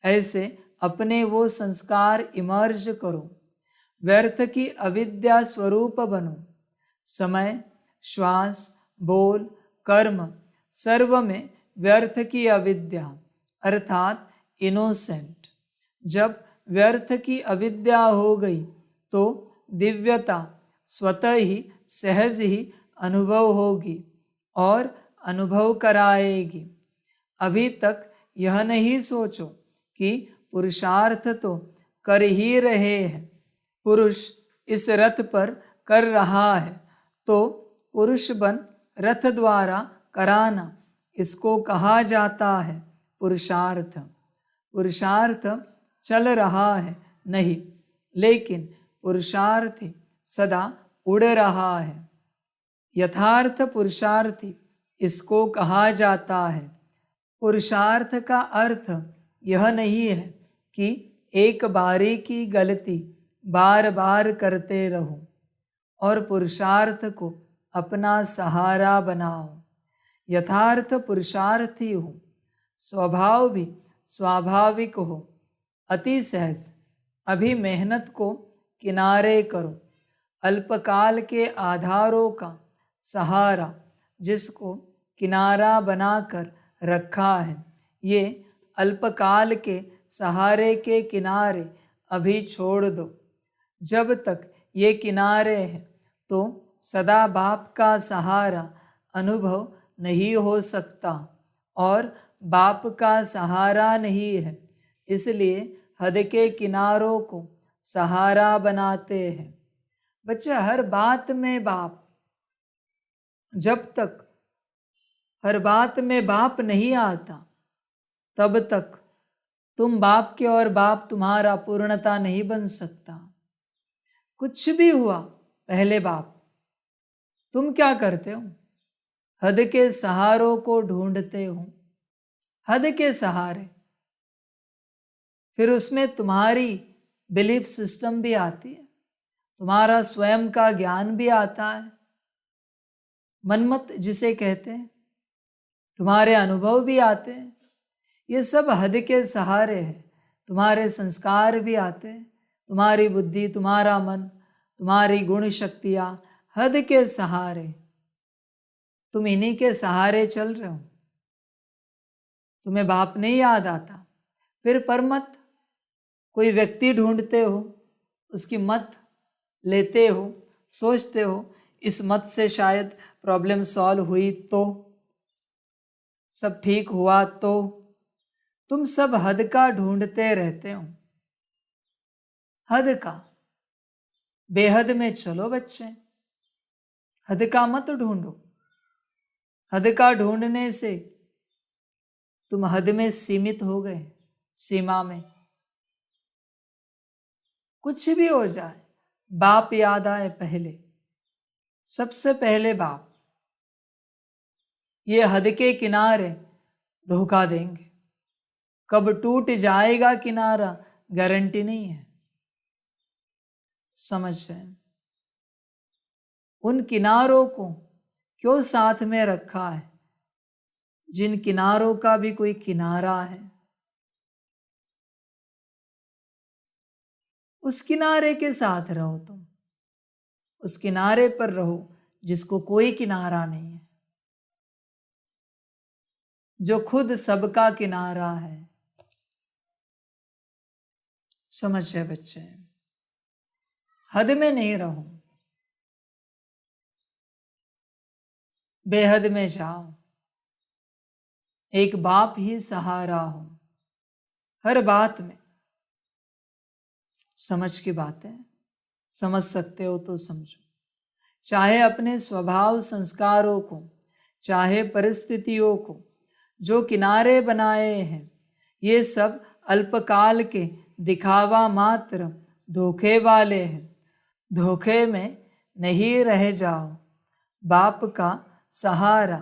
ऐसे अपने वो संस्कार इमर्ज करो, व्यर्थ की अविद्या स्वरूप बनो। समय श्वास बोल कर्म सर्व में व्यर्थ की अविद्या अर्थात इनोसेंट। जब व्यर्थ की अविद्या हो गई तो दिव्यता स्वतः ही सहज ही अनुभव होगी और अनुभव कराएगी। अभी तक यह नहीं सोचो कि पुरुषार्थ तो कर ही रहे हैं, पुरुष इस रथ पर कर रहा है, तो पुरुष बन रथ द्वारा कराना, इसको कहा जाता है पुरुषार्थ। पुरुषार्थ चल रहा है नहीं, लेकिन पुरुषार्थी सदा उड़ रहा है। यथार्थ पुरुषार्थी इसको कहा जाता है। पुरुषार्थ का अर्थ यह नहीं है कि एक बारी की गलती बार बार करते रहो और पुरुषार्थ को अपना सहारा बनाओ। यथार्थ पुरुषार्थी हो, स्वभाव भी स्वाभाविक हो, अति सहज। अभी मेहनत को किनारे करो। अल्पकाल के आधारों का सहारा जिसको किनारा बनाकर रखा है, ये अल्पकाल के सहारे के किनारे अभी छोड़ दो। जब तक ये किनारे हैं तो सदा बाप का सहारा अनुभव नहीं हो सकता, और बाप का सहारा नहीं है, इसलिए हद के किनारों को सहारा बनाते हैं। बच्चे, हर बात में बाप, जब तक हर बात में बाप नहीं आता तब तक तुम बाप के और बाप तुम्हारा पूर्णता नहीं बन सकता। कुछ भी हुआ पहले बाप। तुम क्या करते हो? हद के सहारों को ढूंढते हो, हद के सहारे। फिर उसमें तुम्हारी बिलीफ सिस्टम भी आती है, तुम्हारा स्वयं का ज्ञान भी आता है, मनमत जिसे कहते हैं, तुम्हारे अनुभव भी आते हैं। ये सब हद के सहारे हैं। तुम्हारे संस्कार भी आते हैं, तुम्हारी बुद्धि, तुम्हारा मन, तुम्हारी गुण शक्तियाँ हद के सहारे, तुम इन्हीं के सहारे चल रहे हो। तुम्हें बाप नहीं याद आता, फिर परमत कोई व्यक्ति ढूंढते हो, उसकी मत लेते हो, सोचते हो इस मत से शायद प्रॉब्लम सॉल्व हुई तो, सब ठीक हुआ तो। तुम सब हद का ढूंढते रहते हो, हद का। बेहद में चलो बच्चे, हद का मत ढूंढो। हद का ढूंढने से तुम हद में सीमित हो गए, सीमा में। कुछ भी हो जाए, बाप याद आए पहले, सबसे पहले बाप। ये हद के किनारे धोखा देंगे, कब टूट जाएगा किनारा गारंटी नहीं है। समझ रहे? उन किनारों को क्यों साथ में रखा है, जिन किनारों का भी कोई किनारा है। उस किनारे के साथ रहो तुम, उस किनारे पर रहो जिसको कोई किनारा नहीं है, जो खुद सबका किनारा है। समझ रहे बच्चे? हद में नहीं रहो, बेहद में जाओ। एक बाप ही सहारा हो हर बात में। समझ की बातें समझ सकते हो तो समझो। चाहे अपने स्वभाव संस्कारों को, चाहे परिस्थितियों को, जो किनारे बनाए हैं, ये सब अल्पकाल के दिखावा मात्र, धोखे वाले हैं। धोखे में नहीं रह जाओ। बाप का सहारा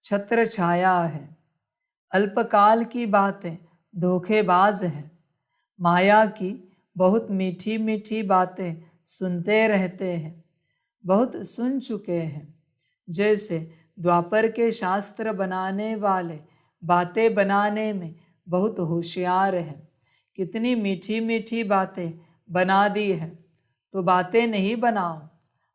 छत्र छाया है। अल्पकाल की बातें धोखेबाज हैं। माया की बहुत मीठी मीठी बातें सुनते रहते हैं, बहुत सुन चुके हैं। जैसे द्वापर के शास्त्र बनाने वाले बातें बनाने में बहुत होशियार हैं। कितनी मीठी मीठी बातें बना दी हैं। तो बातें नहीं बनाओ,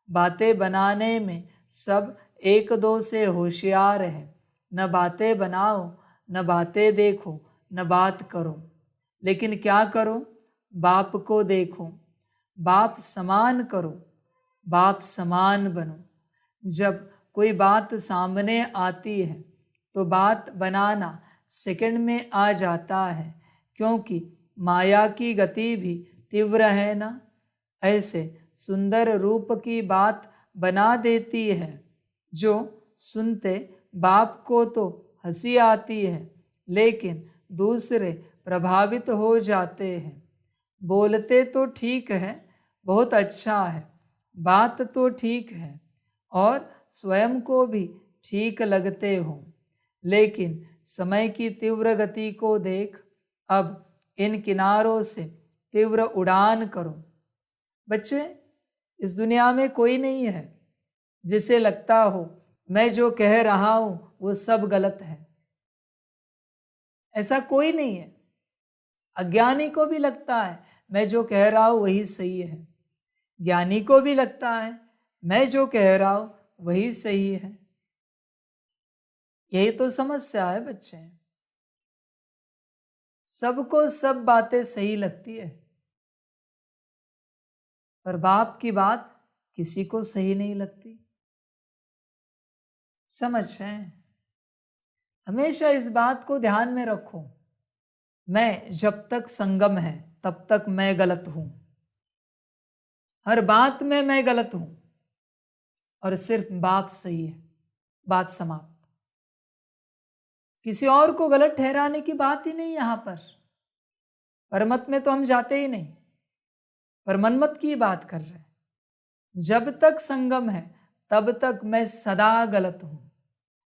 बातें बनाने में सब एक दो से होशियार है। न बातें बनाओ, न बातें देखो, न बात करो, लेकिन क्या करो? बाप को देखो, बाप समान करो, बाप समान बनो। जब कोई बात सामने आती है तो बात बनाना सेकंड में आ जाता है, क्योंकि माया की गति भी तीव्र है ना। ऐसे सुंदर रूप की बात बना देती है, जो सुनते बाप को तो हंसी आती है, लेकिन दूसरे प्रभावित हो जाते हैं। बोलते तो ठीक है, बहुत अच्छा है, बात तो ठीक है, और स्वयं को भी ठीक लगते हो, लेकिन समय की तीव्र गति को देख, अब इन किनारों से तीव्र उड़ान करो। बच्चे, इस दुनिया में कोई नहीं है जिसे लगता हो मैं जो कह रहा हूं वो सब गलत है। ऐसा कोई नहीं है। अज्ञानी को भी लगता है मैं जो कह रहा हूं वही सही है, ज्ञानी को भी लगता है मैं जो कह रहा हूं वही सही है। यही तो समस्या है बच्चे, सबको सब बातें सही लगती है, पर बाप की बात किसी को सही नहीं लगती। समझ रहे हैं? हमेशा इस बात को ध्यान में रखो, मैं जब तक संगम है तब तक मैं गलत हूं, हर बात में मैं गलत हूं, और सिर्फ बाप सही है, बात समाप्त। किसी और को गलत ठहराने की बात ही नहीं यहां पर। परमत में तो हम जाते ही नहीं, पर मनमत की बात कर रहे हैं। जब तक संगम है तब तक मैं सदा गलत हूं,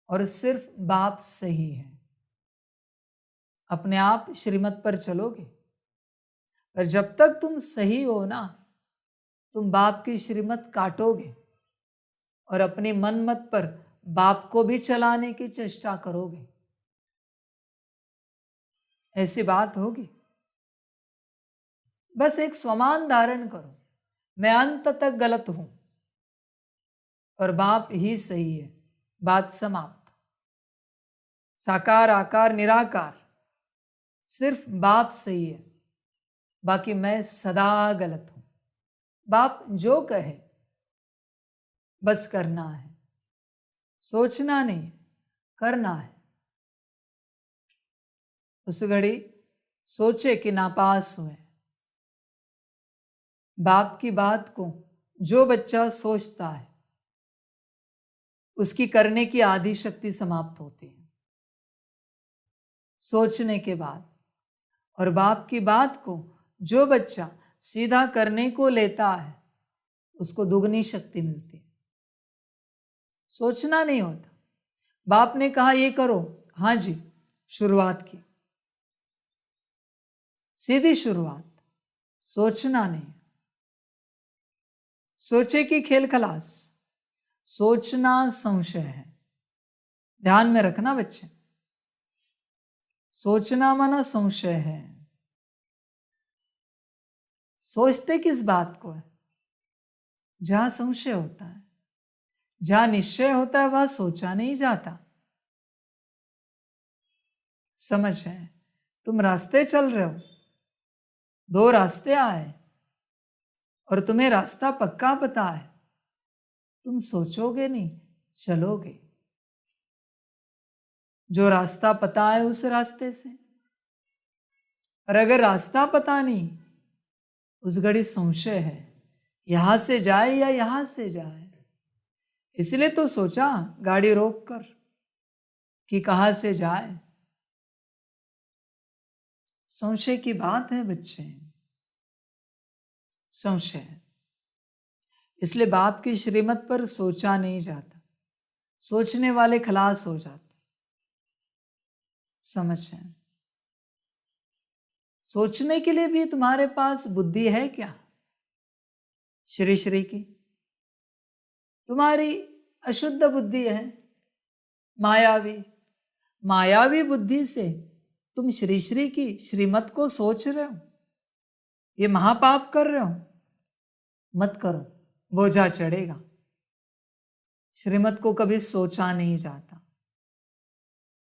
और सिर्फ बाप सही है। अपने आप श्रीमत पर चलोगे, पर जब तक तुम सही हो ना, तुम बाप की श्रीमत काटोगे और अपनी मन मत पर बाप को भी चलाने की चेष्टा करोगे, ऐसी बात होगी। बस एक स्वमान धारण करो, मैं अंत तक गलत हूं और बाप ही सही है, बात समाप्त। साकार आकार निराकार, सिर्फ बाप सही है, बाकी मैं सदा गलत हूं। बाप जो कहे बस करना है, सोचना नहीं, करना है। उस घड़ी सोचे कि नापास हुए। बाप की बात को जो बच्चा सोचता है उसकी करने की आधी शक्ति समाप्त होती है सोचने के बाद, और बाप की बात को जो बच्चा सीधा करने को लेता है उसको दुगनी शक्ति मिलती है। सोचना नहीं होता। बाप ने कहा ये करो, हाँ जी, शुरुआत की, सीधी शुरुआत, सोचना नहीं। सोचे कि खेल खलास, सोचना संशय है। ध्यान में रखना बच्चे, सोचना माना संशय है। सोचते किस बात को है? जहां संशय होता है। जहां निश्चय होता है वहां सोचा नहीं जाता। समझ है? तुम रास्ते चल रहे हो, दो रास्ते आए और तुम्हें रास्ता पक्का पता है, तुम सोचोगे नहीं, चलोगे। जो रास्ता पता है उस रास्ते से। और अगर रास्ता पता नहीं, उस घड़ी संशय है, यहां से जाए या यहां से जाए। इसलिए तो सोचा गाड़ी रोक कर कि कहां से जाए। संशय की बात है बच्चे, संशय। इसलिए बाप की श्रीमत पर सोचा नहीं जाता, सोचने वाले खलास हो जाते। समझ है? सोचने के लिए भी तुम्हारे पास बुद्धि है क्या? श्री श्री की तुम्हारी अशुद्ध बुद्धि है, मायावी। मायावी बुद्धि से तुम श्री श्री की श्रीमत को सोच रहे हो, ये महापाप कर रहे हो। मत करो, बोझा चढ़ेगा। श्रीमत को कभी सोचा नहीं जाता,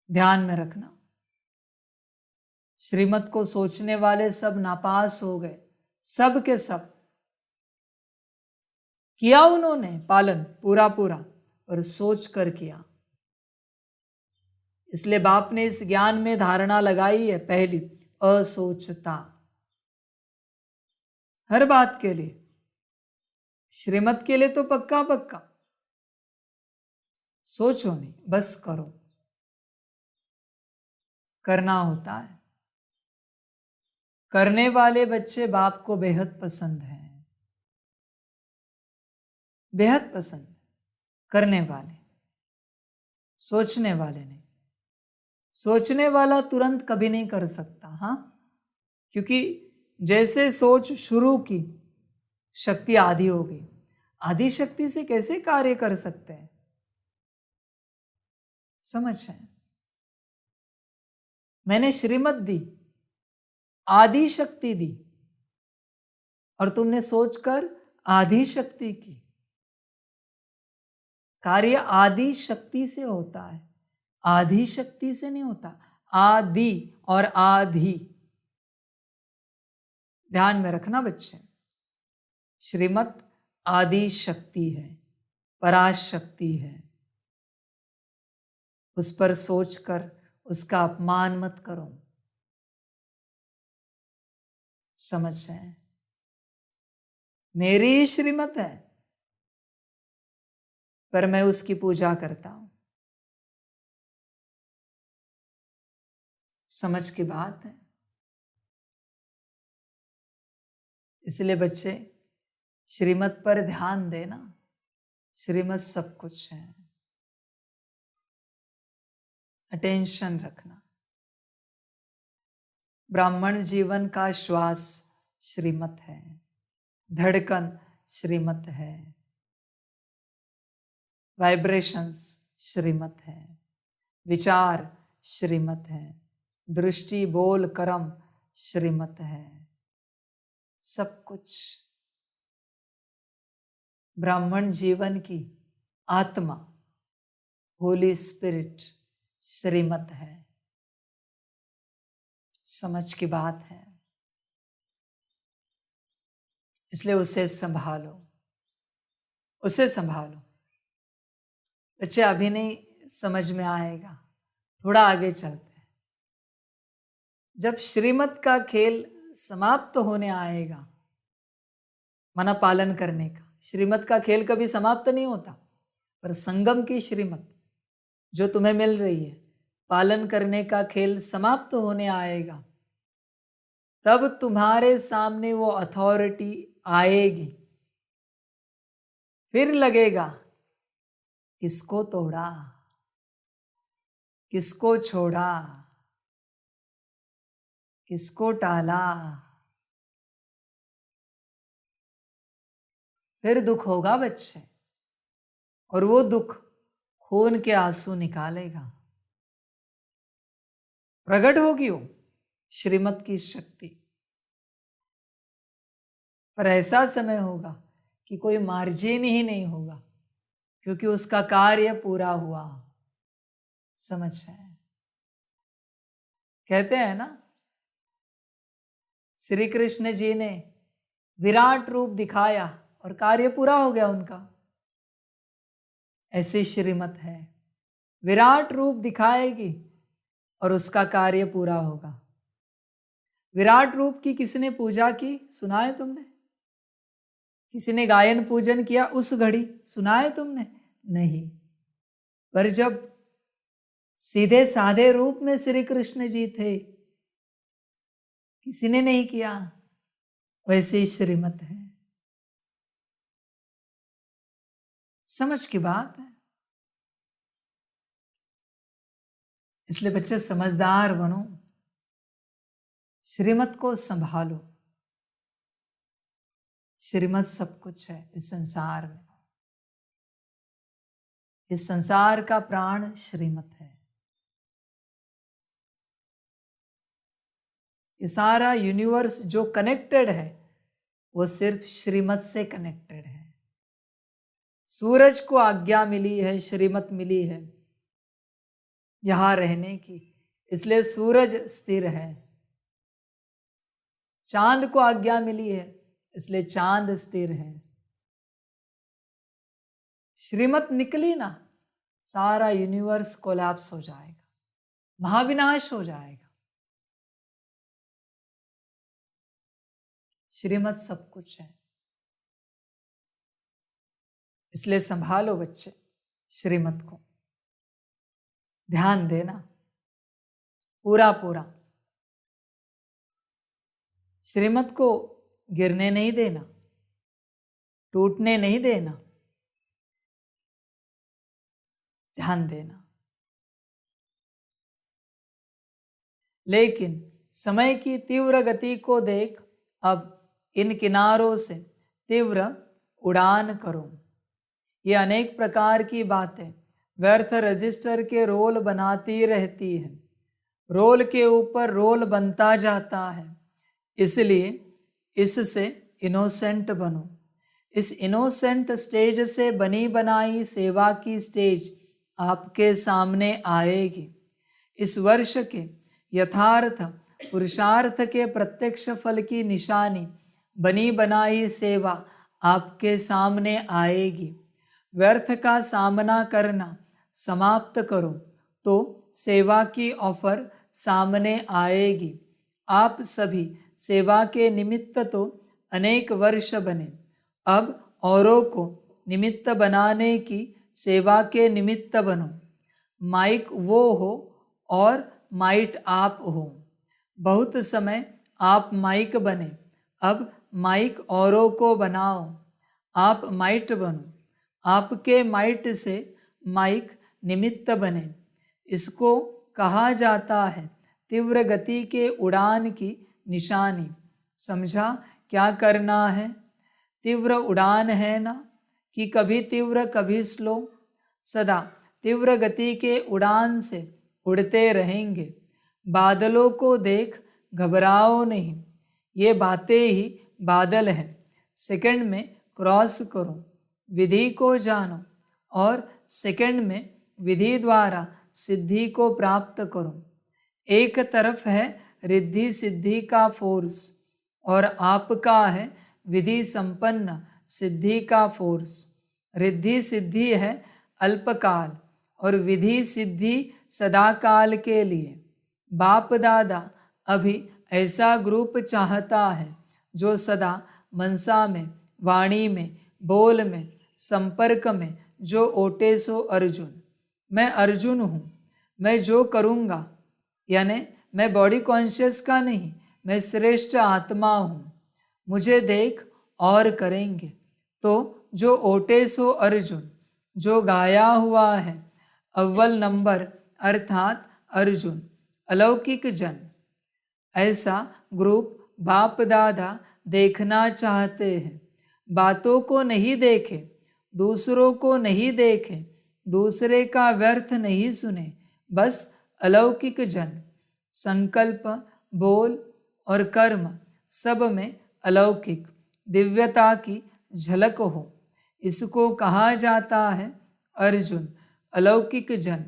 ध्यान में रखना। श्रीमत को सोचने वाले सब नापास हो गए, सब के सब। किया उन्होंने पालन पूरा पूरा, और सोच कर किया। इसलिए बाप ने इस ज्ञान में धारणा लगाई है, पहली असोचता। हर बात के लिए, श्रीमत के लिए तो पक्का पक्का। सोचो नहीं, बस करो। करना होता है। करने वाले बच्चे बाप को बेहद पसंद हैं, बेहद पसंद। करने वाले, सोचने वाले नहीं। सोचने वाला तुरंत कभी नहीं कर सकता, हाँ, क्योंकि जैसे सोच शुरू की, शक्ति आधी हो गई। आधी शक्ति से कैसे कार्य कर सकते हैं? समझ है? मैंने श्रीमत दी, आधी शक्ति दी, और तुमने सोचकर आधी शक्ति की। कार्य आधी शक्ति से होता है, आधी शक्ति से नहीं होता। आदि और आधी, ध्यान में रखना बच्चे। श्रीमत आदि शक्ति है, पराशक्ति है। उस पर सोचकर उसका अपमान मत करो। समझ है? मेरी श्रीमत है, पर मैं उसकी पूजा करता हूं। समझ की बात है। इसलिए बच्चे श्रीमत पर ध्यान देना। श्रीमत सब कुछ है, अटेंशन रखना। ब्राह्मण जीवन का श्वास श्रीमत है, धड़कन श्रीमत है, वाइब्रेशंस श्रीमत है, विचार श्रीमत है, दृष्टि बोल कर्म श्रीमत है। सब कुछ ब्राह्मण जीवन की आत्मा, होली स्पिरिट श्रीमत है। समझ की बात है, इसलिए उसे संभालो, उसे संभालो। बच्चे अभी नहीं समझ में आएगा, थोड़ा आगे चलते हैं। जब श्रीमत का खेल समाप्त होने आएगा, मना पालन करने का, श्रीमत का खेल कभी समाप्त नहीं होता, पर संगम की श्रीमत जो तुम्हें मिल रही है, पालन करने का खेल समाप्त होने आएगा, तब तुम्हारे सामने वो अथॉरिटी आएगी। फिर लगेगा किसको तोड़ा, किसको छोड़ा, किसको टाला। फिर दुख होगा बच्चे, और वो दुख खून के आंसू निकालेगा। प्रकट होगी वो श्रीमत की शक्ति, पर ऐसा समय होगा कि कोई मार्जिन ही नहीं होगा, क्योंकि उसका कार्य पूरा हुआ। समझ है? कहते हैं ना, श्री कृष्ण जी ने विराट रूप दिखाया और कार्य पूरा हो गया उनका। ऐसी श्रीमत है, विराट रूप दिखाएगी और उसका कार्य पूरा होगा। विराट रूप की किसने पूजा की, सुना है तुमने? किसी ने गायन पूजन किया उस घड़ी, सुना है तुमने? नहीं। पर जब सीधे साधे रूप में श्री कृष्ण जी थे, किसी ने नहीं किया। वैसे ही श्रीमत है। समझ की बात है। इसलिए बच्चे समझदार बनो, श्रीमत को संभालो। श्रीमत सब कुछ है इस संसार में। इस संसार का प्राण श्रीमत है। ये सारा यूनिवर्स जो कनेक्टेड है वो सिर्फ श्रीमत से कनेक्टेड है। सूरज को आज्ञा मिली है, श्रीमत मिली है यहां रहने की, इसलिए सूरज स्थिर है। चांद को आज्ञा मिली है, इसलिए चांद स्थिर है। श्रीमत निकली ना, सारा यूनिवर्स कोलैप्स हो जाएगा, महाविनाश हो जाएगा। श्रीमत सब कुछ है, इसलिए संभालो बच्चे श्रीमत को, ध्यान देना पूरा पूरा। श्रीमत को गिरने नहीं देना, टूटने नहीं देना, ध्यान देना। लेकिन समय की तीव्र गति को देख अब इन किनारों से तीव्र उड़ान करो। ये अनेक प्रकार की बातें व्यर्थ रजिस्टर के रोल बनाती रहती है, रोल के ऊपर रोल बनता जाता है। इसलिए इससे इनोसेंट बनो। इस इनोसेंट स्टेज से बनी बनाई सेवा की स्टेज आपके सामने आएगी। इस वर्ष के यथार्थ पुरुषार्थ के प्रत्यक्ष फल की निशानी बनी बनाई सेवा आपके सामने आएगी। व्यर्थ का सामना करना समाप्त करो तो सेवा की ऑफर सामने आएगी। आप सभी सेवा के निमित्त तो अनेक वर्ष बने, अब औरों को निमित्त बनाने की सेवा के निमित्त बनो। माइक वो हो और माइट आप हो। बहुत समय आप माइक बने, अब माइक औरों को बनाओ। आप माइट बनो, आपके माइट से माइक निमित्त बने। इसको कहा जाता है तीव्र गति के उड़ान की निशानी। समझा? क्या करना है? तीव्र उड़ान है ना, कि कभी तीव्र कभी स्लो, सदा तीव्र गति के उड़ान से उड़ते रहेंगे। बादलों को देख घबराओ नहीं, ये बातें ही बादल हैं। सेकंड में क्रॉस करो, विधि को जानो और सेकंड में विधि द्वारा सिद्धि को प्राप्त करो। एक तरफ है रिद्धि सिद्धि का फोर्स और आपका है विधि संपन्न सिद्धि का फोर्स। रिद्धि सिद्धि है अल्पकाल और विधि सिद्धि सदाकाल के लिए। बाप दादा अभी ऐसा ग्रुप चाहता है जो सदा मनसा में, वाणी में, बोल में, संपर्क में जो ओटे सो अर्जुन। मैं अर्जुन हूँ, मैं जो करूँगा, यानी मैं बॉडी कॉन्शियस का नहीं, मैं श्रेष्ठ आत्मा हूँ, मुझे देख और करेंगे। तो जो ओटे सो अर्जुन, जो गाया हुआ है अव्वल नंबर अर्थात अर्जुन, अलौकिक जन, ऐसा ग्रुप बाप दादा देखना चाहते हैं। बातों को नहीं देखे, दूसरों को नहीं देखे, दूसरे का व्यर्थ नहीं सुने, बस अलौकिक जन। संकल्प, बोल और कर्म सब में अलौकिक दिव्यता की झलक हो, इसको कहा जाता है अर्जुन, अलौकिक जन।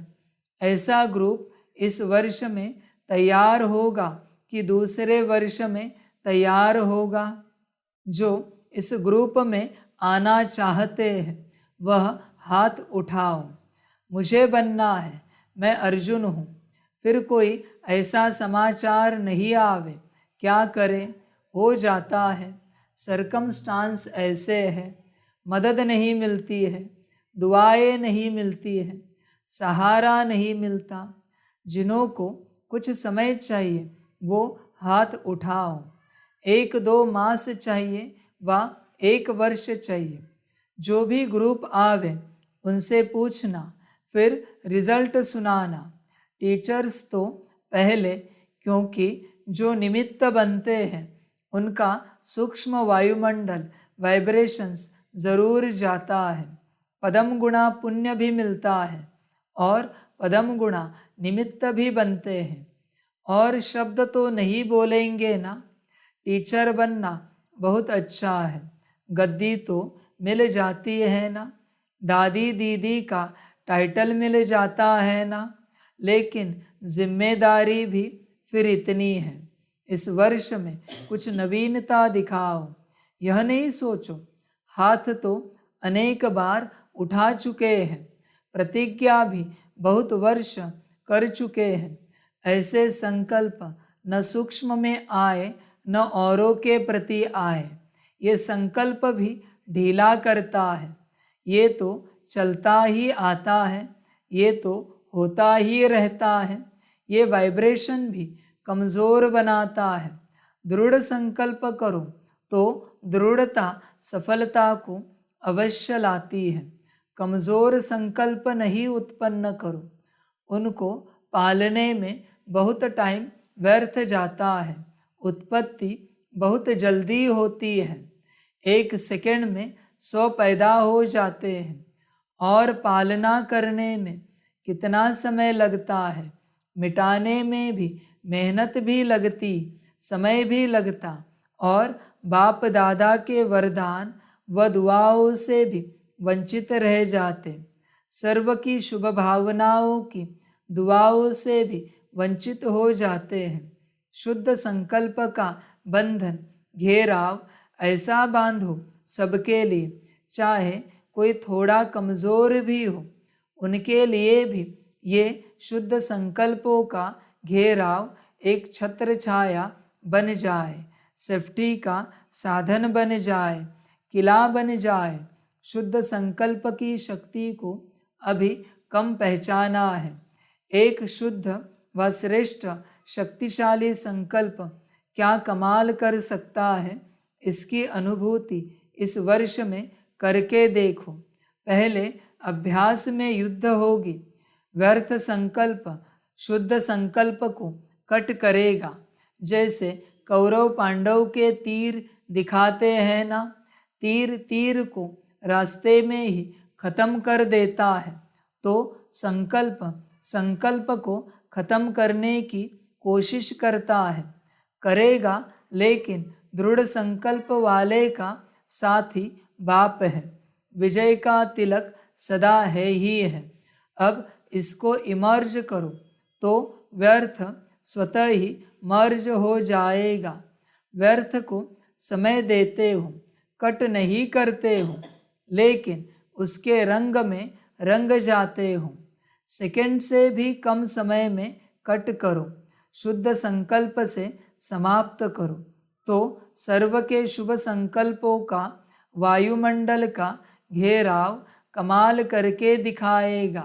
ऐसा ग्रुप इस वर्ष में तैयार होगा कि दूसरे वर्ष में तैयार होगा। जो इस ग्रुप में आना चाहते हैं वह हाथ उठाओ। मुझे बनना है, मैं अर्जुन हूँ। फिर कोई ऐसा समाचार नहीं आवे, क्या करें, हो जाता है। सरकमस्टांस ऐसे है, मदद नहीं मिलती है, दुआएं नहीं मिलती है, सहारा नहीं मिलता। जिन्हों को कुछ समय चाहिए वो हाथ उठाओ। 1-2 मास चाहिए व 1 वर्ष चाहिए। जो भी ग्रुप आवे उनसे पूछना, फिर रिजल्ट सुनाना। टीचर्स तो पहले, क्योंकि जो निमित्त बनते हैं उनका सूक्ष्म वायुमंडल वाइब्रेशंस ज़रूर जाता है। पदम गुणा पुण्य भी मिलता है और पदम गुणा निमित्त भी बनते हैं। और शब्द तो नहीं बोलेंगे ना। टीचर बनना बहुत अच्छा है, गद्दी तो मिल जाती है ना, दादी दीदी का टाइटल मिल जाता है ना, लेकिन जिम्मेदारी भी फिर इतनी है। इस वर्ष में कुछ नवीनता दिखाओ। यह नहीं सोचो हाथ तो अनेक बार उठा चुके हैं, प्रतिज्ञा भी बहुत वर्ष कर चुके हैं। ऐसे संकल्प न सूक्ष्म में आए न औरों के प्रति आए। ये संकल्प भी ढीला करता है। ये तो चलता ही आता है, ये तो होता ही रहता है। ये वाइब्रेशन भी कमज़ोर बनाता है। दृढ़ संकल्प करो तो दृढ़ता सफलता को अवश्य लाती है। कमज़ोर संकल्प नहीं उत्पन्न करो, उनको पालने में बहुत टाइम व्यर्थ जाता है। उत्पत्ति बहुत जल्दी होती है, 1 सेकंड में 100 पैदा हो जाते हैं, और पालना करने में कितना समय लगता है। मिटाने में भी मेहनत भी लगती, समय भी लगता, और बाप दादा के वरदान व दुआओं से भी वंचित रह जाते। सर्व की शुभ भावनाओं की दुआओं से भी वंचित हो जाते हैं। शुद्ध संकल्प का बंधन घेराव ऐसा बांधो सबके लिए, चाहे कोई थोड़ा कमज़ोर भी हो, उनके लिए भी ये शुद्ध संकल्पों का घेराव एक छत्र छाया बन जाए, सेफ्टी का साधन बन जाए, किला बन जाए। शुद्ध संकल्प की शक्ति को अभी कम पहचाना है। एक शुद्ध व श्रेष्ठ शक्तिशाली संकल्प क्या कमाल कर सकता है, इसकी अनुभूति इस वर्ष में करके देखो। पहले अभ्यास में युद्ध होगी। व्यर्थ संकल्प शुद्ध संकल्प को कट करेगा। जैसे कौरव पांडव के तीर दिखाते हैं ना, तीर तीर को रास्ते में ही खत्म कर देता है। तो संकल्प को खत्म करने की कोशिश करता है, करेगा, लेकिन दृढ़ संकल्प वाले का साथी बाप है। विजय का तिलक सदा है ही है। अब इसको इमर्ज करो तो व्यर्थ स्वतः ही मर्ज हो जाएगा। व्यर्थ को समय देते हो, कट नहीं करते हो, लेकिन उसके रंग में रंग जाते हो। सेकंड से भी कम समय में कट करो, शुद्ध संकल्प से समाप्त करो, तो सर्व के शुभ संकल्पों का वायुमंडल का घेराव कमाल करके दिखाएगा।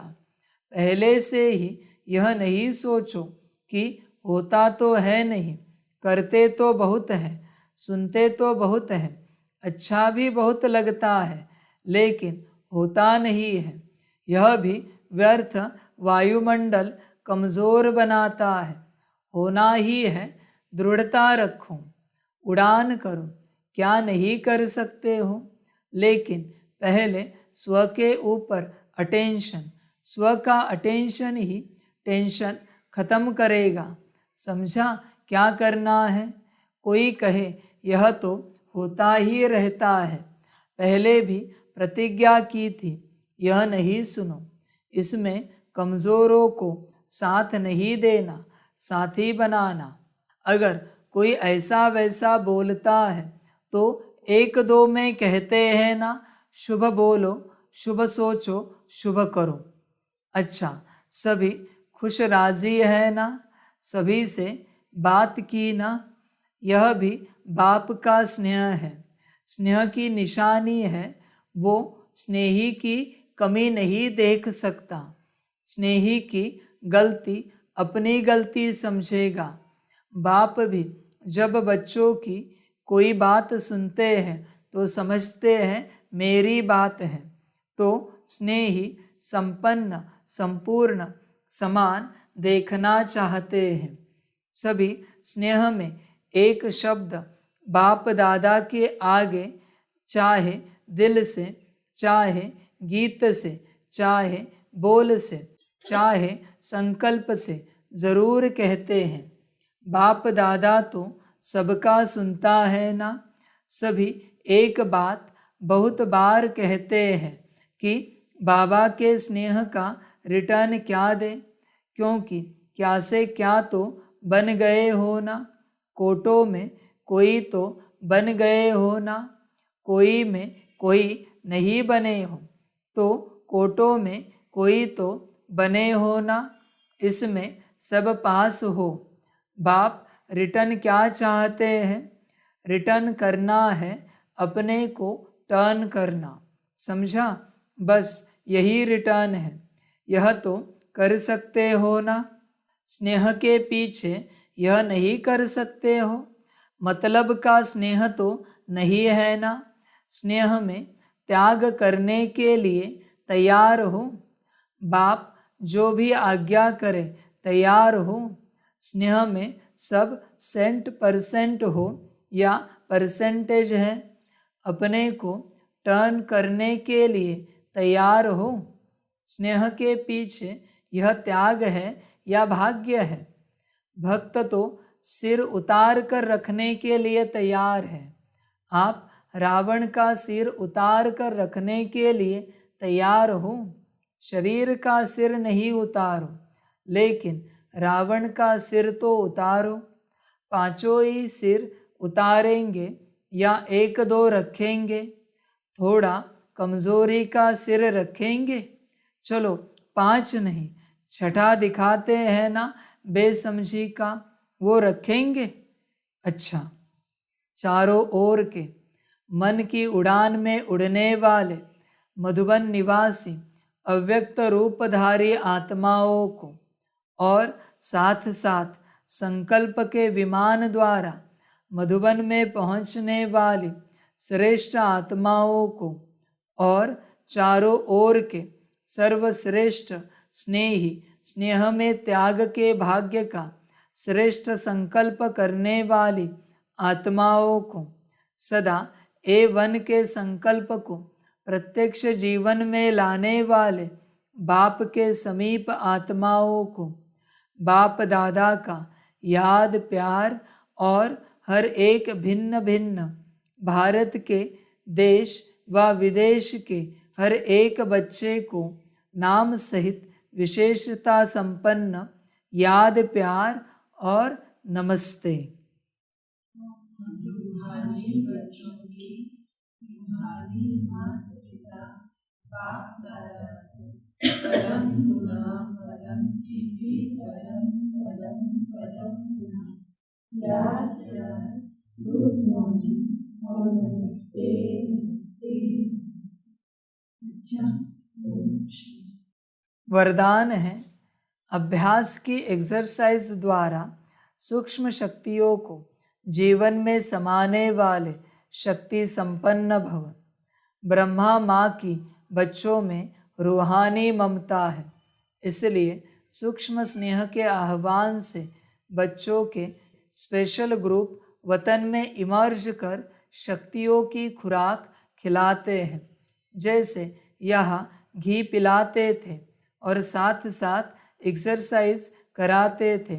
पहले से ही यह नहीं सोचो कि होता तो है नहीं, करते तो बहुत है, सुनते तो बहुत है, अच्छा भी बहुत लगता है, लेकिन होता नहीं है। यह भी व्यर्थ वायुमंडल कमज़ोर बनाता है। होना ही है, दृढ़ता रखो, उड़ान करो। क्या नहीं कर सकते हो, लेकिन पहले स्व के ऊपर अटेंशन, स्व का अटेंशन ही टेंशन खत्म करेगा। समझा क्या करना है? कोई कहे यह तो होता ही रहता है, पहले भी प्रतिज्ञा की थी, यह नहीं सुनो। इसमें कमज़ोरों को साथ नहीं देना, साथी बनाना। अगर कोई ऐसा वैसा बोलता है तो एक दो में कहते हैं ना, शुभ बोलो, शुभ सोचो, शुभ करो। अच्छा, सभी खुश राजी है ना, सभी से बात की ना। यह भी बाप का स्नेह है, स्नेह की निशानी है। वो स्नेही की कमी नहीं देख सकता, स्नेही की गलती अपनी गलती समझेगा। बाप भी जब बच्चों की कोई बात सुनते हैं तो समझते हैं मेरी बात है, तो स्नेही संपन्न, संपूर्ण, समान देखना चाहते हैं। सभी स्नेह में एक शब्द बाप दादा के आगे, चाहे दिल से, चाहे गीत से, चाहे बोल से, चाहे संकल्प से ज़रूर कहते हैं। बाप दादा तो सबका सुनता है ना। सभी एक बात बहुत बार कहते हैं कि बाबा के स्नेह का रिटर्न क्या दे, क्योंकि क्या से क्या तो बन गए हो ना। कोटों में कोई तो बन गए हो ना, कोई में कोई नहीं बने हो, तो कोटों में कोई तो बने हो ना। इसमें सब पास हो। बाप रिटर्न क्या चाहते हैं? रिटर्न करना है, अपने को टर्न करना। समझा? बस यही रिटर्न है। यह तो कर सकते हो ना। स्नेह के पीछे यह नहीं कर सकते हो, मतलब का स्नेह तो नहीं है ना। स्नेह में त्याग करने के लिए तैयार हो। बाप जो भी आज्ञा करे तैयार हो। स्नेह में सब 100% हो या परसेंटेज है, अपने को टर्न करने के लिए तैयार हो। स्नेह के पीछे यह त्याग है या भाग्य है। भक्त तो सिर उतार कर रखने के लिए तैयार है। आप रावण का सिर उतार कर रखने के लिए तैयार हो। शरीर का सिर नहीं उतारो, लेकिन रावण का सिर तो उतारो। पांचों ही सिर उतारेंगे या एक दो रखेंगे? थोड़ा कमजोरी का सिर रखेंगे। चलो 5 नहीं, 6ठा दिखाते हैं ना बेसमझी का, वो रखेंगे। अच्छा, चारों ओर के मन की उड़ान में उड़ने वाले मधुबन निवासी अव्यक्त रूपधारी आत्माओं को और साथ साथ संकल्प के विमान द्वारा मधुबन में पहुंचने वाली श्रेष्ठ आत्माओं को और चारों ओर के सर्वश्रेष्ठ स्नेही, स्नेह में त्याग के भाग्य का श्रेष्ठ संकल्प करने वाली आत्माओं को सदा A1 के संकल्प को प्रत्यक्ष जीवन में लाने वाले बाप के समीप आत्माओं को बाप दादा का याद प्यार और हर एक भिन्न भिन्न भारत के देश व विदेश के हर एक बच्चे को नाम सहित विशेषता संपन्न याद प्यार और नमस्ते। रूहानी बच्चों की रूहानी माता पिता बाप दादा को परम गुना परम तिथि परम परम परम गुना याद प्यार गुड मॉर्निंग और नमस्ते नमस्ते। अच्छा, वरदान है अभ्यास की एक्सरसाइज द्वारा सूक्ष्म शक्तियों को जीवन में समाने वाले शक्ति संपन्न भव। ब्रह्मा माँ की बच्चों में रूहानी ममता है, इसलिए सूक्ष्म स्नेह के आह्वान से बच्चों के स्पेशल ग्रुप वतन में इमर्ज कर शक्तियों की खुराक खिलाते हैं। जैसे यहाँ घी पिलाते थे और साथ साथ एक्सरसाइज कराते थे,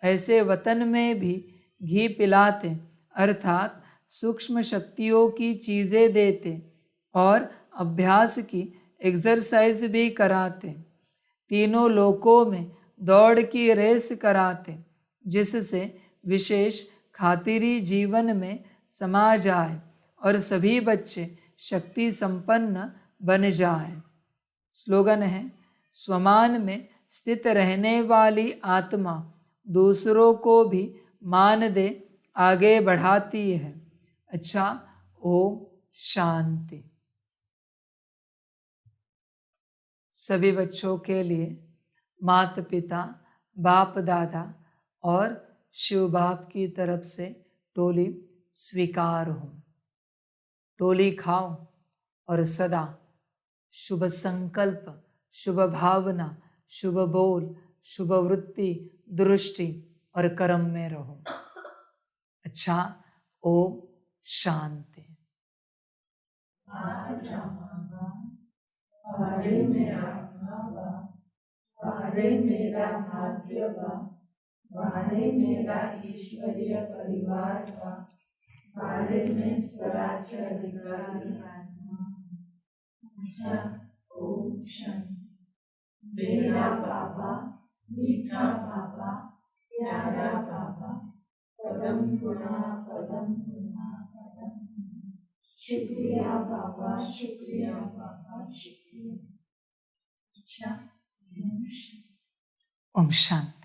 ऐसे वतन में भी घी पिलाते अर्थात सूक्ष्म शक्तियों की चीज़ें देते और अभ्यास की एक्सरसाइज भी कराते। तीनों लोकों में दौड़ की रेस कराते, जिससे विशेष खातिरी जीवन में समा जाए और सभी बच्चे शक्ति संपन्न बन जाए। स्लोगन है, स्वमान में स्थित रहने वाली आत्मा दूसरों को भी मान दे आगे बढ़ाती है। अच्छा, ओम शांति। सभी बच्चों के लिए माता पिता बाप दादा और शिव बाप की तरफ से टोली स्वीकार हो। टोली खाओ और सदा शुभ संकल्प, शुभ भावना, शुभ बोल, शुभ वृत्ति, दृष्टि और कर्म में रहो। अच्छा, ओम शांति। वारे मेरा आत्मा बा, वारे मेरा भाग्य बा, वारे मेरा ईश्वरीय परिवार बा, वारे में स्वराज्य अधिकारी आत्मा। अच्छा, ओम शांति। मेरा बाबा, मीठा बाबा, प्यारा बाबा, पदम गुना पदम गुना पदम गुना। शुक्रिया बाबा, शुक्रिया बाबा, शुक्रिया। अच्छा, ओम शांति।